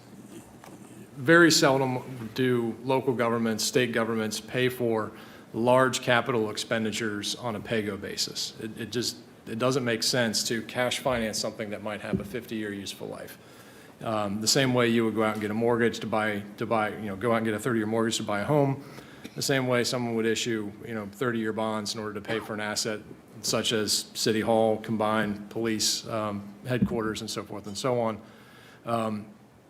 very seldom do local governments, state governments pay for large capital expenditures on a pay-go basis. It doesn't make sense to cash finance something that might have a 50-year useful life. The same way you would go out and get a mortgage to buy, go out and get a 30-year mortgage to buy a home. The same way someone would issue, 30-year bonds in order to pay for an asset such as City Hall, combined police headquarters, and so forth and so on.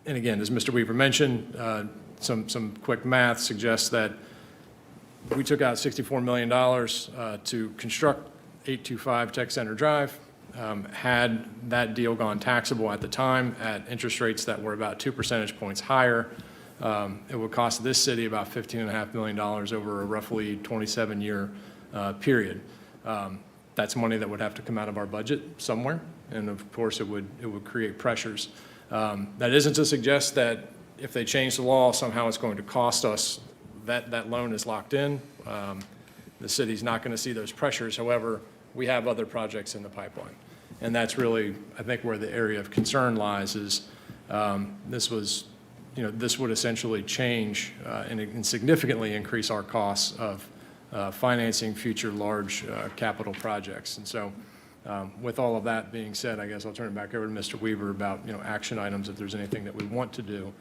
And again, as Mr. Weaver mentioned, some quick math suggests that we took out $64 million to construct 825 Tech Center Drive. Had that deal gone taxable at the time at interest rates that were about 2 percentage points higher, it would cost this city about $15.5 million over a roughly 27-year period. That's money that would have to come out of our budget somewhere, and of course it would create pressures. That isn't to suggest that if they change the law, somehow it's going to cost us. That loan is locked in. The city's not going to see those pressures. However, we have other projects in the pipeline. And that's really, I think, where the area of concern lies is this would essentially change and significantly increase our costs of financing future large capital projects. And so with all of that being said, I guess I'll turn it back over to Mr. Weaver about action items, if there's anything that we want to do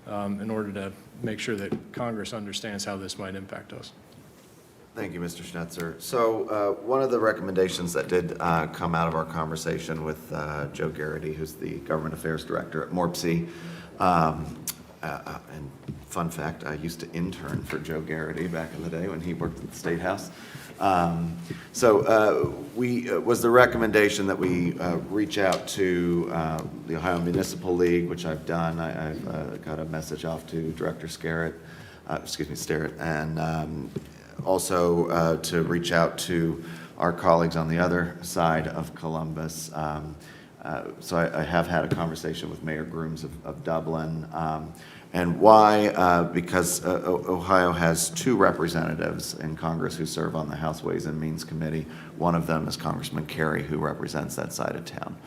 in order to make sure that Congress understands how this might impact us. Thank you, Mr. Schnetzer. So one of the recommendations that did come out of our conversation with Joe Garrity, who's the Government Affairs Director at MORPC, and fun fact, I used to intern for Joe Garrity back in the day when he worked at the State House. Was the recommendation that we reach out to the Ohio Municipal League, which I've done. I've got a message off to Director Sterrett, and also to reach out to our colleagues on the other side of Columbus. So I have had a conversation with Mayor Grooms of Dublin. And why? Because Ohio has 2 representatives in Congress who serve on the House Ways and Means Committee. One of them is Congressman Kerry, who represents that side of town.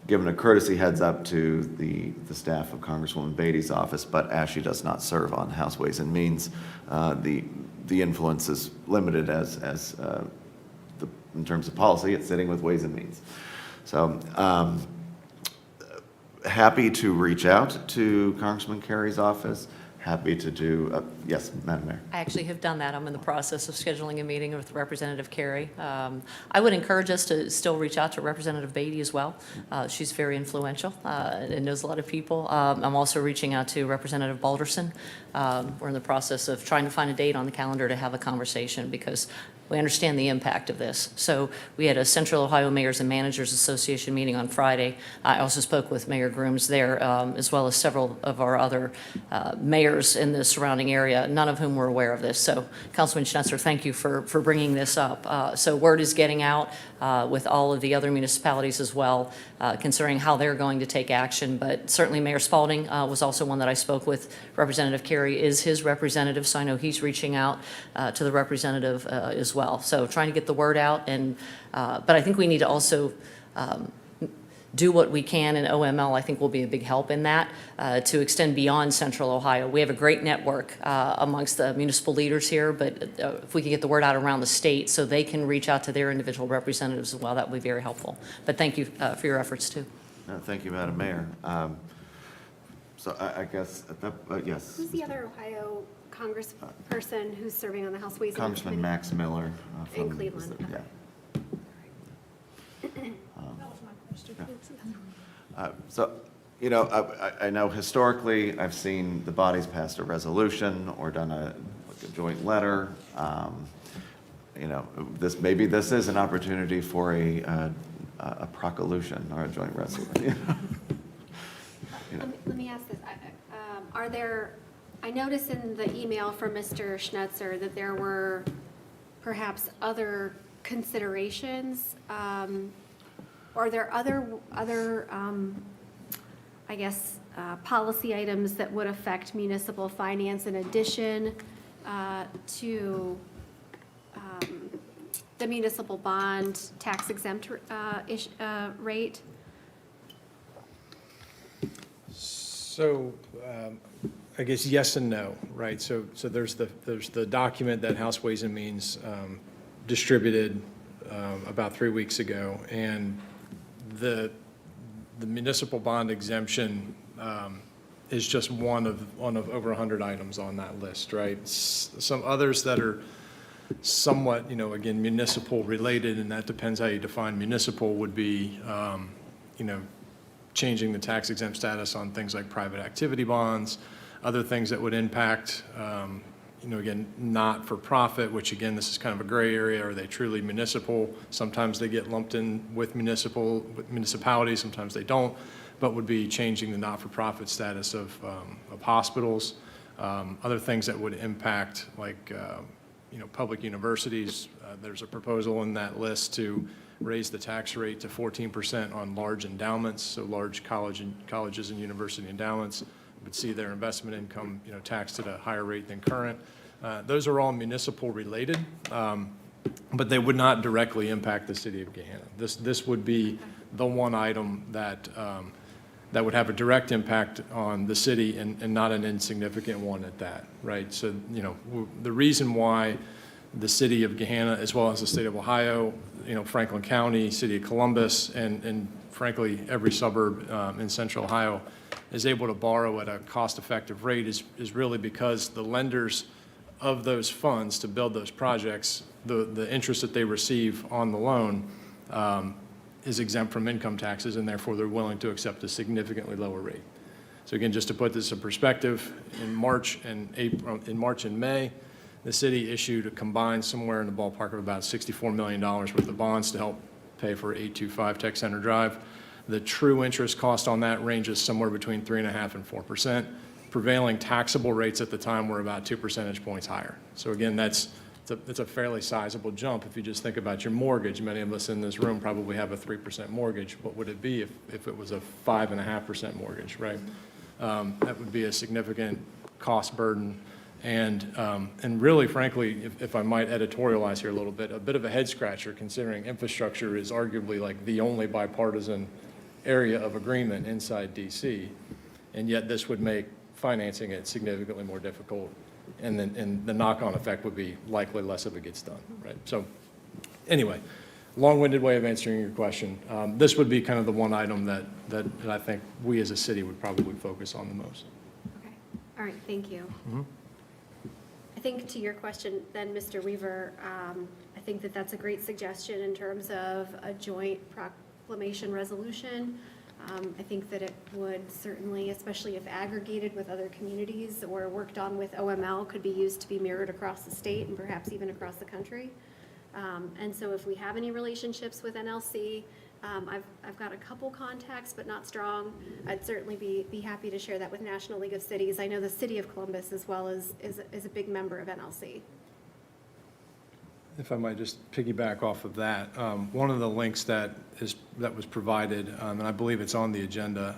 given a courtesy heads up to the staff of Congresswoman Beatty's office, but as she does not serve on House Ways and Means, the influence is limited in terms of policy. It's sitting with Ways and Means. So happy to reach out to Congressman Kerry's office. Happy to do, yes, Madam Mayor. I actually have done that. I'm in the process of scheduling a meeting with Representative Carey. I would encourage us to still reach out to Representative Beatty as well. She's very influential and knows a lot of people. I'm also reaching out to Representative Balderson. We're in the process of trying to find a date on the calendar to have a conversation because we understand the impact of this. So we had a Central Ohio Mayors and Managers Association meeting on Friday. I also spoke with Mayor Grooms there, as well as several of our other mayors in the surrounding area, none of whom were aware of this. So Councilman Schnetzer, thank you for bringing this up. So word is getting out with all of the other municipalities as well, considering how they're going to take action. But certainly Mayor Spalding was also one that I spoke with. Representative Carey is his representative, so I know he's reaching out to the representative as well. So trying to get the word out, and but I think we need to also do what we can, and OML, I think, will be a big help in that, to extend beyond Central Ohio. We have a great network amongst the municipal leaders here, but if we can get the word out around the state so they can reach out to their individual representatives as well, that would be very helpful. But thank you for your efforts, too. Thank you, Madam Mayor. So I guess, at that, yes. Who's the other Ohio congressperson who's serving on the House Ways and Means Congressman Committee? Max Miller. In Cleveland. Yeah. That was my question. Who's the other one? So, you know, I know historically, I've seen the bodies passed a resolution or done a joint letter. You know, maybe this is an opportunity for a proclamation or a joint resolution. You know. Let me ask this. Are there, I noticed in the email from Mr. Schnetzer that there were perhaps other considerations. Are there other I guess, policy items that would affect municipal finance in addition to the municipal bond tax exempt rate? So, I guess yes and no, right? So there's the document that House Ways and Means distributed about 3 weeks ago, and the municipal bond exemption is just one of over 100 items on that list, right? Some others that are somewhat, you know, again, municipal related, and that depends how you define municipal, would be, you know, changing the tax exempt status on things like private activity bonds, other things that would impact, you know, again, not for profit, which again, this is kind of a gray area. Are they truly municipal? Sometimes they get lumped in with municipalities, sometimes they don't, but would be changing the not-for-profit status of hospitals. Other things that would impact, like, you know, public universities. There's a proposal in that list to raise the tax rate to 14% on large endowments, so large colleges and university endowments would see their investment income, you know, taxed at a higher rate than current. Those are all municipal related, but they would not directly impact the city of Gahanna. This would be the one item that that would have a direct impact on the city and not an insignificant one at that, right? So, you know, the reason why the city of Gahanna, as well as the state of Ohio, you know, Franklin County, city of Columbus, and frankly, every suburb in central Ohio is able to borrow at a cost-effective rate is really because the lenders of those funds to build those projects, the interest that they receive on the loan is exempt from income taxes, and therefore they're willing to accept a significantly lower rate. So again, just to put this in perspective, in March and May, the city issued a combined somewhere in the ballpark of about $64 million worth of bonds to help pay for 825 Tech Center Drive. The true interest cost on that ranges somewhere between 3.5% and 4%. Prevailing taxable rates at the time were about 2 percentage points higher. So again, it's a fairly sizable jump. If you just think about your mortgage, many of us in this room probably have a 3% mortgage. What would it be if it was a 5.5% mortgage, right? That would be a significant cost burden. And really, frankly, if I might editorialize here a bit of a head scratcher, considering infrastructure is arguably like the only bipartisan area of agreement inside DC, and yet this would make financing it significantly more difficult, and then, and the knock-on effect would be likely less of it gets done, right? So, anyway, long-winded way of answering your question. This would be kind of the one item that I think we as a city would probably focus on the most. Okay, all right, thank you. I think to your question then, Mr. Weaver, I think that that's a great suggestion in terms of a joint proclamation resolution. I think that it would certainly, especially if aggregated with other communities or worked on with OML, could be used to be mirrored across the state and perhaps even across the country. And so if we have any relationships with NLC, I've got a couple contacts, but not strong. I'd certainly be happy to share that with National League of Cities. I know the city of Columbus as well is a big member of NLC. If I might just piggyback off of that, one of the links that was provided, and I believe it's on the agenda,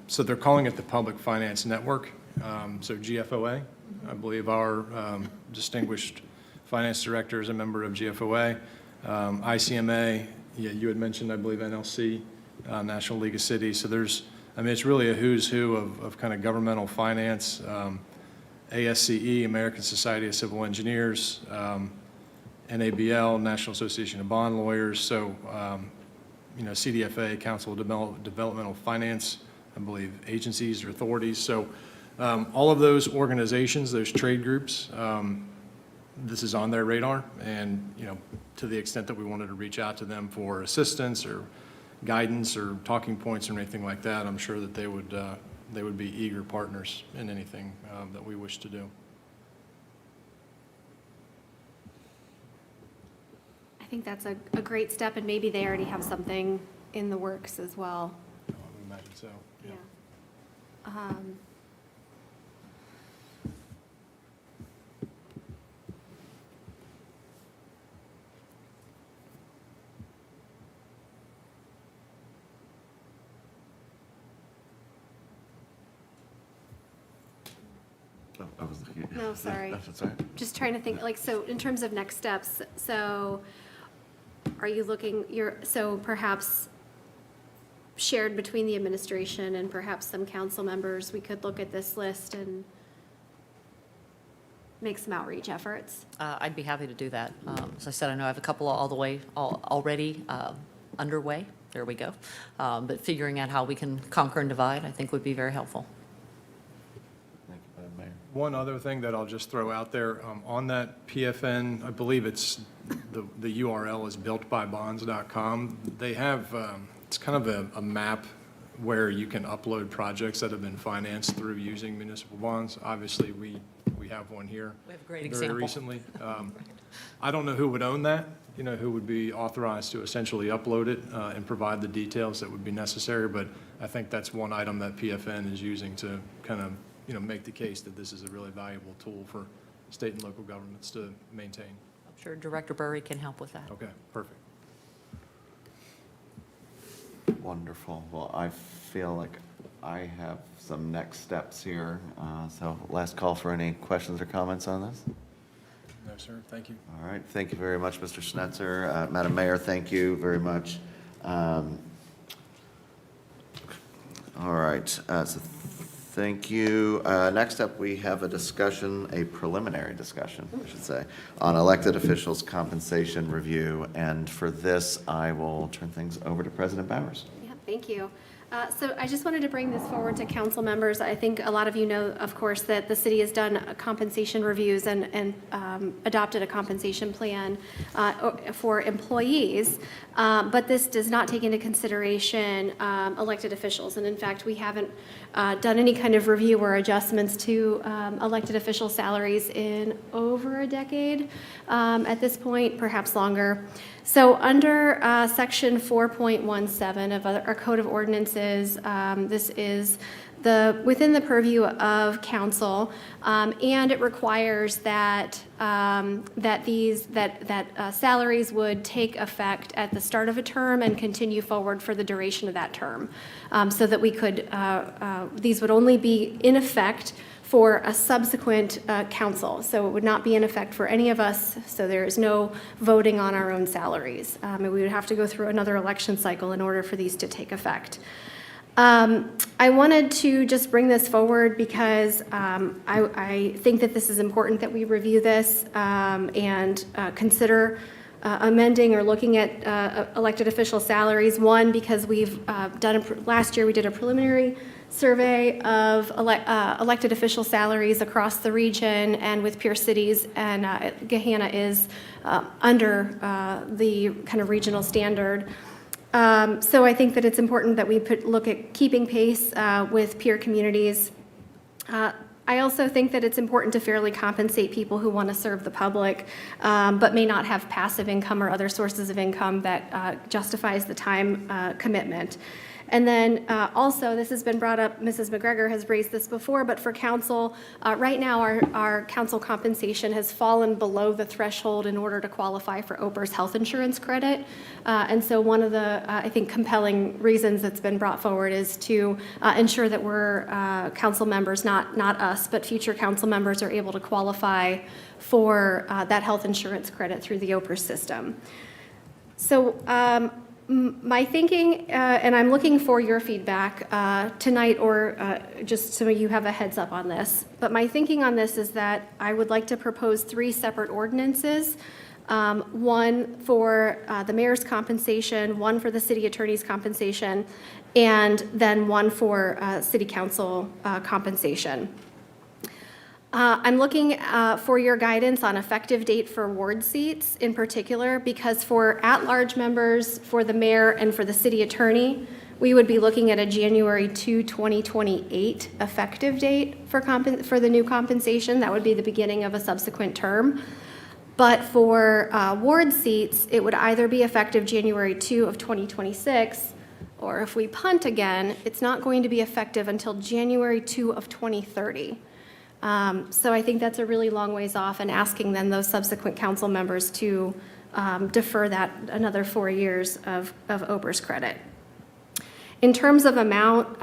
so they're calling it the Public Finance Network, so GFOA. I believe our distinguished finance director is a member of GFOA. ICMA, yeah, you had mentioned, I believe, NLC, National League of Cities. So there's, I mean, it's really a who's who of kind of governmental finance, ASCE, American Society of Civil Engineers, NABL, National Association of Bond Lawyers, so, you know, CDFA, Council of Developmental Finance, I believe, agencies or authorities. So all of those organizations, those trade groups, this is on their radar, and, you know, to the extent that we wanted to reach out to them for assistance or guidance or talking points or anything like that, I'm sure that they would be eager partners in anything that we wish to do. I think that's a great step, and maybe they already have something in the works as well. I would imagine so. Yeah. Oh, I was looking at you. No, sorry. That's all right. Just trying to think, like, so in terms of next steps, so are you looking, so perhaps shared between the administration and perhaps some council members, we could look at this list and make some outreach efforts? I'd be happy to do that. As I said, I know I have a couple already underway. There we go. But figuring out how we can conquer and divide, I think would be very helpful. Thank you, Madam Mayor. One other thing that I'll just throw out there, on that PFN, I believe it's, the URL is builtbybonds.com. They have, it's kind of a map where you can upload projects that have been financed through using municipal bonds. Obviously, we have one here. We have a great very example. recently. I don't know who would own that, you know, who would be authorized to essentially upload it and provide the details that would be necessary, but I think that's one item that PFN is using to kind of, you know, make the case that this is a really valuable tool for state and local governments to maintain. I'm sure Director Burry can help with that. Okay, perfect. Wonderful. Well, I feel like I have some next steps here. So last call for any questions or comments on this? No, sir, thank you. All right, thank you very much, Mr. Schnetzer. Madam Mayor, thank you very much. All right, so thank you. Next up, we have a discussion, a preliminary discussion, I should say, on elected officials' compensation review. And for this, I will turn things over to President Bowers. Yeah, thank you. So I just wanted to bring this forward to council members. I think a lot of you know, of course, that the city has done compensation reviews and adopted a compensation plan for employees, but this does not take into consideration elected officials. And in fact, we haven't done any kind of review or adjustments to elected official salaries in over a decade at this point, perhaps longer. So under section 4.17 of our Code of Ordinances, this is within the purview of council, and it requires that salaries would take effect at the start of a term and continue forward for the duration of that term, so that we could these would only be in effect for a subsequent council. So it would not be in effect for any of us, so there is no voting on our own salaries. And we would have to go through another election cycle in order for these to take effect. I wanted to just bring this forward because I think that this is important that we review this and consider amending or looking at elected official salaries. One, because we've last year we did a preliminary survey of elected official salaries across the region and with peer cities, and Gahanna is under the kind of regional standard. So I think that it's important that we look at keeping pace with peer communities. I also think that it's important to fairly compensate people who want to serve the public, but may not have passive income or other sources of income that justifies the time commitment. And then also, this has been brought up, Mrs. McGregor has raised this before, but for council, right now our council compensation has fallen below the threshold in order to qualify for OPER's health insurance credit. And so one of the, I think, compelling reasons that's been brought forward is to ensure that we're council members, not us, but future council members are able to qualify for that health insurance credit through the OPER system. So my thinking, and I'm looking for your feedback tonight, or just so you have a heads up on this, but my thinking on this is that I would like to propose 3 separate ordinances. One for the mayor's compensation, one for the city attorney's compensation, and then one for city council compensation. I'm looking for your guidance on effective date for ward seats in particular, because for at-large members, for the mayor, and for the city attorney, we would be looking at a January 2, 2028 effective date for the new compensation. That would be the beginning of a subsequent term. But for ward seats, it would either be effective January 2 of 2026, or if we punt again, it's not going to be effective until January 2 of 2030. So I think that's a really long ways off, and asking then those subsequent council members to defer that another 4 years of OPER's credit. In terms of amount,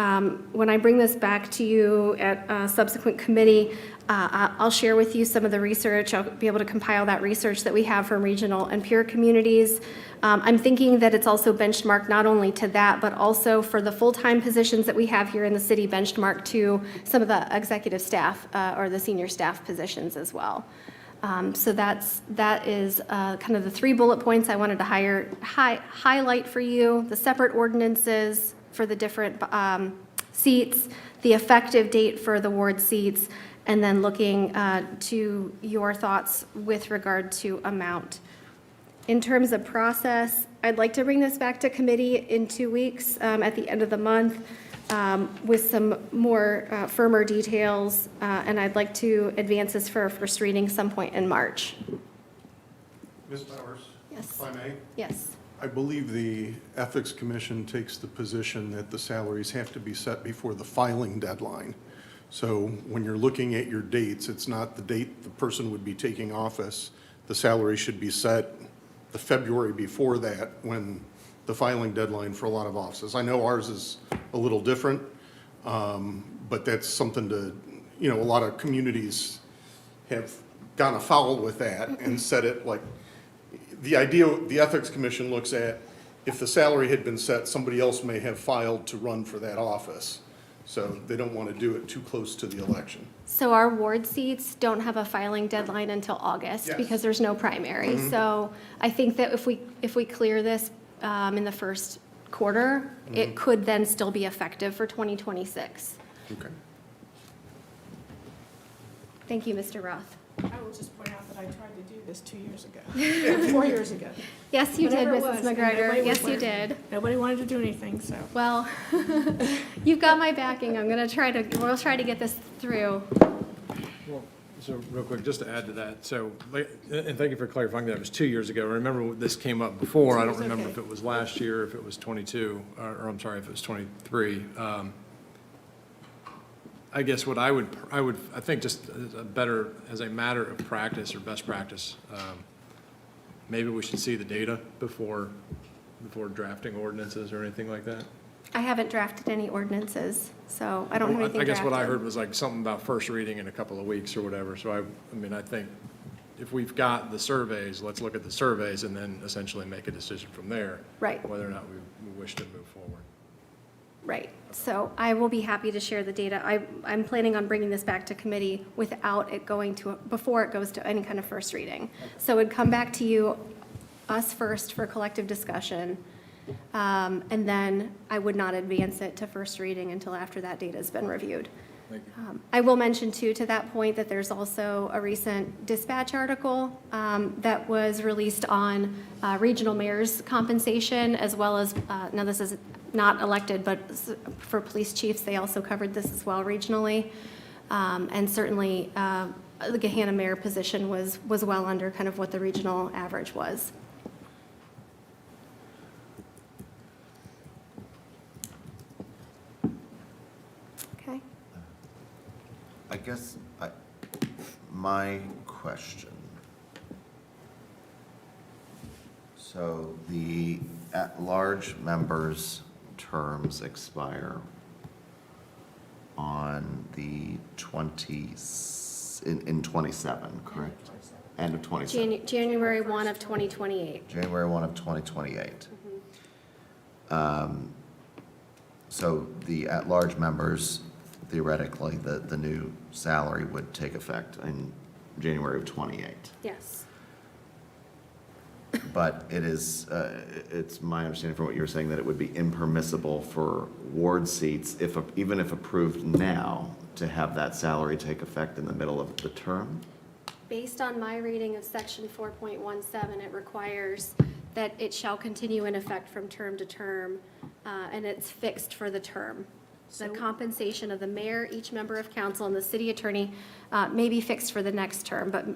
when I bring this back to you at a subsequent committee, I'll share with you some of the research. I'll be able to compile that research that we have from regional and peer communities. I'm thinking that it's also benchmarked not only to that, but also for the full-time positions that we have here in the city, benchmarked to some of the executive staff or the senior staff positions as well. So that is kind of the 3 bullet points I wanted to highlight for you: the separate ordinances for the different seats, the effective date for the ward seats, and then looking to your thoughts with regard to amount. In terms of process, I'd like to bring this back to committee in 2 weeks at the end of the month with some more firmer details, and I'd like to advance this for a first reading some point in March. Ms. Bowers? Yes. If I may? Yes. I believe the Ethics Commission takes the position that the salaries have to be set before the filing deadline. So when you're looking at your dates, it's not the date the person would be taking office. The salary should be set the February before that, when the filing deadline for a lot of offices. I know ours is a little different, but that's something to, a lot of communities have gone afoul with that and said it like, the idea, the Ethics Commission looks at, if the salary had been set, somebody else may have filed to run for that office. So they don't want to do it too close to the election. So our ward seats don't have a filing deadline until August. Yes. Because there's no primary. So I think that if we clear this in the first quarter, it could then still be effective for 2026. Okay. Thank you, Mr. Roth. I will just point out that I tried to do this 2 years ago, 4 years ago. Yes, you did, Whatever it Mrs. was, and McGregor. nobody Yes, was you working. did. Nobody wanted to do anything, so. Well, you've got my backing. We'll try to get this through. Well, so real quick, just to add to that, so, and thank you for clarifying that, it was 2 years ago. I remember this came up before, I don't remember if it was last year, if it was 22, or I'm sorry, if it was 23. I guess what I think just as a matter of practice or best practice, maybe we should see the data before drafting ordinances or anything like that. I haven't drafted any ordinances, so I don't have anything I guess what I drafted. heard was like something about first reading in a couple of weeks or whatever. So I mean, I think if we've got the surveys, let's look at the surveys and then essentially make a decision from there. Right. Whether or not we wish to move forward. Right, so I will be happy to share the data. I'm planning on bringing this back to committee without it going to, before it goes to any kind of first reading. So it'd come back to you, us first for collective discussion, and then I would not advance it to first reading until after that data's been reviewed. Thank you. I will mention too, to that point, that there's also a recent dispatch article that was released on regional mayor's compensation, as well as, now this is not elected, but for police chiefs, they also covered this as well regionally. And certainly, the Gahanna mayor position was well under kind of what the regional average was. Okay. I guess my question. So the at-large members' terms expire on the in 27, correct? End of 27. January 1 of 2028. January 1 of 2028. So the at-large members, theoretically, the new salary would take effect in January of 28. Yes. But it is, it's my understanding from what you were saying that it would be impermissible for ward seats, even if approved now, to have that salary take effect in the middle of the term? Based on my reading of section 4.17, it requires that it shall continue in effect from term to term, and it's fixed for the term. The compensation of the mayor, each member of council, and the city attorney may be fixed for the next term, but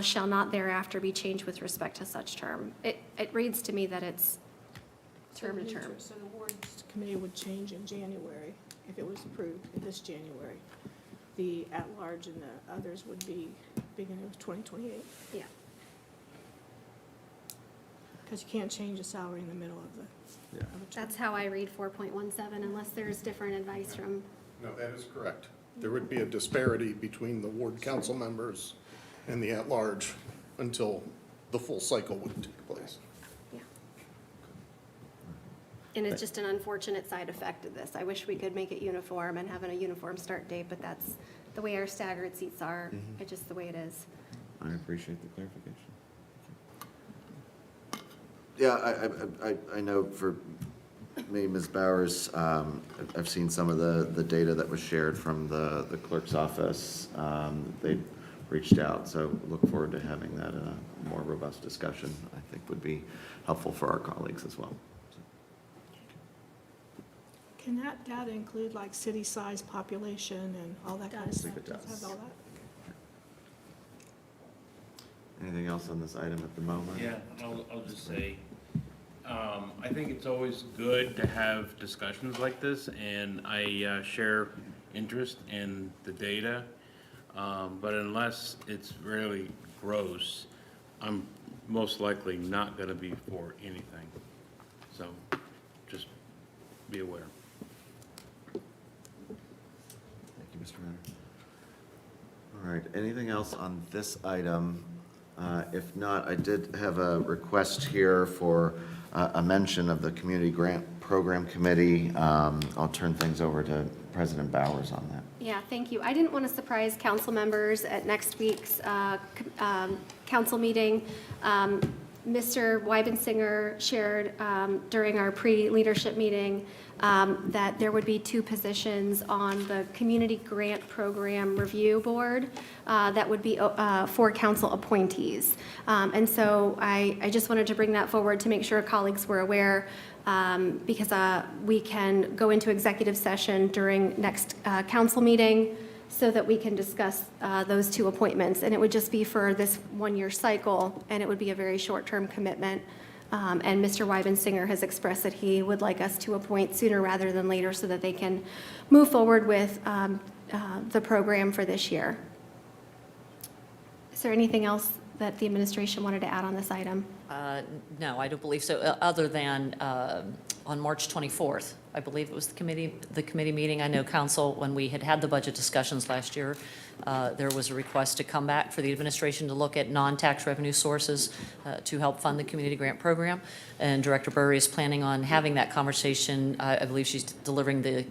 shall not thereafter be changed with respect to such term. It reads to me that it's term to term. So the wards committee would change in January, if it was approved this January. The at-large and the others would be beginning of 2028. Yeah. Because you can't change a salary in the middle of the, of a term. That's how I read 4.17, unless there's different advice from, No, that is correct. There would be a disparity between the ward council members and the at-large until the full cycle would take place. yeah. And it's just an unfortunate side effect of this. I wish we could make it uniform and having a uniform start date, but that's the way our staggered seats are. It's just the way it is. I appreciate the clarification. Yeah, I know for me, Ms. Bowers, I've seen some of the data that was shared from the clerk's office. They reached out, so look forward to having that more robust discussion, I think would be helpful for our colleagues as well. Can that data include like city size, population, and all that kind of stuff? it does. Have all that? Anything else on this item at the moment? Yeah, I'll just say, I think it's always good to have discussions like this, and I share interest in the data, but unless it's really gross, I'm most likely not gonna be for anything. So, just be aware. Thank you, Mr. Renner. All right, anything else on this item? If not, I did have a request here for a mention of the Community Grant Program Committee. I'll turn things over to President Bowers on that. Yeah, thank you. I didn't want to surprise council members at next week's council meeting. Mr. Weibensinger shared during our pre-leadership meeting that there would be 2 positions on the Community Grant Program Review Board that would be for council appointees. And so I just wanted to bring that forward to make sure colleagues were aware, because we can go into executive session during next council meeting so that we can discuss those 2 appointments. And it would just be for this 1-year cycle, and it would be a very short-term commitment. And Mr. Weibensinger has expressed that he would like us to appoint sooner rather than later so that they can move forward with the program for this year. Is there anything else that the administration wanted to add on this item? No, I don't believe so, other than on March 24th, I believe it was the committee meeting. I know council, when we had the budget discussions last year, there was a request to come back for the administration to look at non-tax revenue sources to help fund the community grant program. And Director Burry is planning on having that conversation. I believe she's delivering the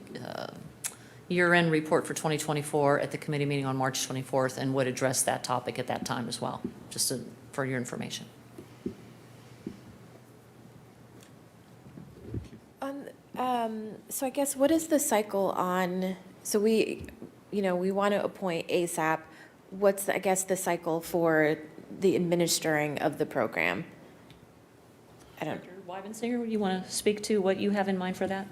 year-end report for 2024 at the committee meeting on March 24th, and would address that topic at that time as well, just for your information. So I guess what is the cycle on, so we want to appoint ASAP. What's, I guess, the cycle for the administering of the program? I don't. Director Weibensinger, you want to speak to what you have in mind for that?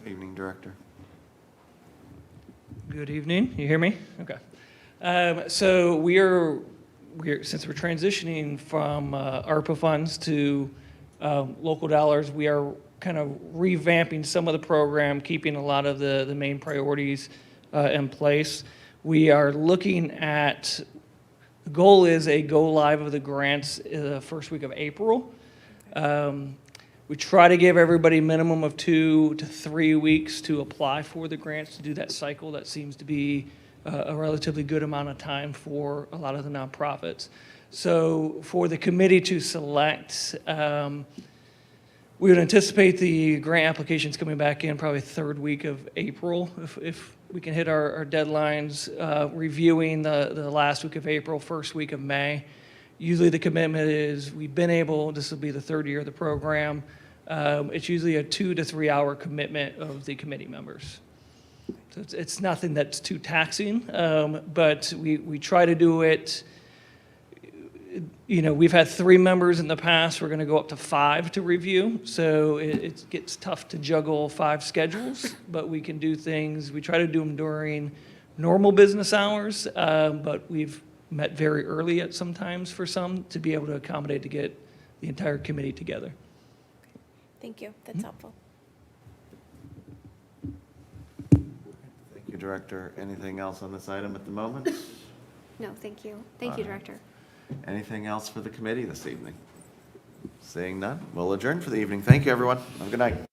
Evening, Director. Good evening. You hear me? Okay. So we're since we're transitioning from ARPA funds to local dollars, we are kind of revamping some of the program, keeping a lot of the main priorities in place. We are looking at, the goal is a go live of the grants the first week of April. We try to give everybody a minimum of 2 to 3 weeks to apply for the grants, to do that cycle. That seems to be a relatively good amount of time for a lot of the nonprofits. So for the committee to select, we would anticipate the grant applications coming back in probably third week of April, if we can hit our deadlines, reviewing the last week of April, first week of May. Usually the commitment is, this will be the third year of the program. It's usually a 2 to 3 hour commitment of the committee members. So it's nothing that's too taxing, but we try to do it. We've had 3 members in the past. We're going to go up to 5 to review. So it gets tough to juggle 5 schedules, but we can do things. We try to do them during normal business hours, but we've met very early at sometimes for some to be able to accommodate to get the entire committee together. Thank you. That's helpful. Thank you, Director. Anything else on this item at the moment? No, thank you. Thank you, Director. Anything else for the committee this evening? Seeing none, we'll adjourn for the evening. Thank you, everyone. Have a good night.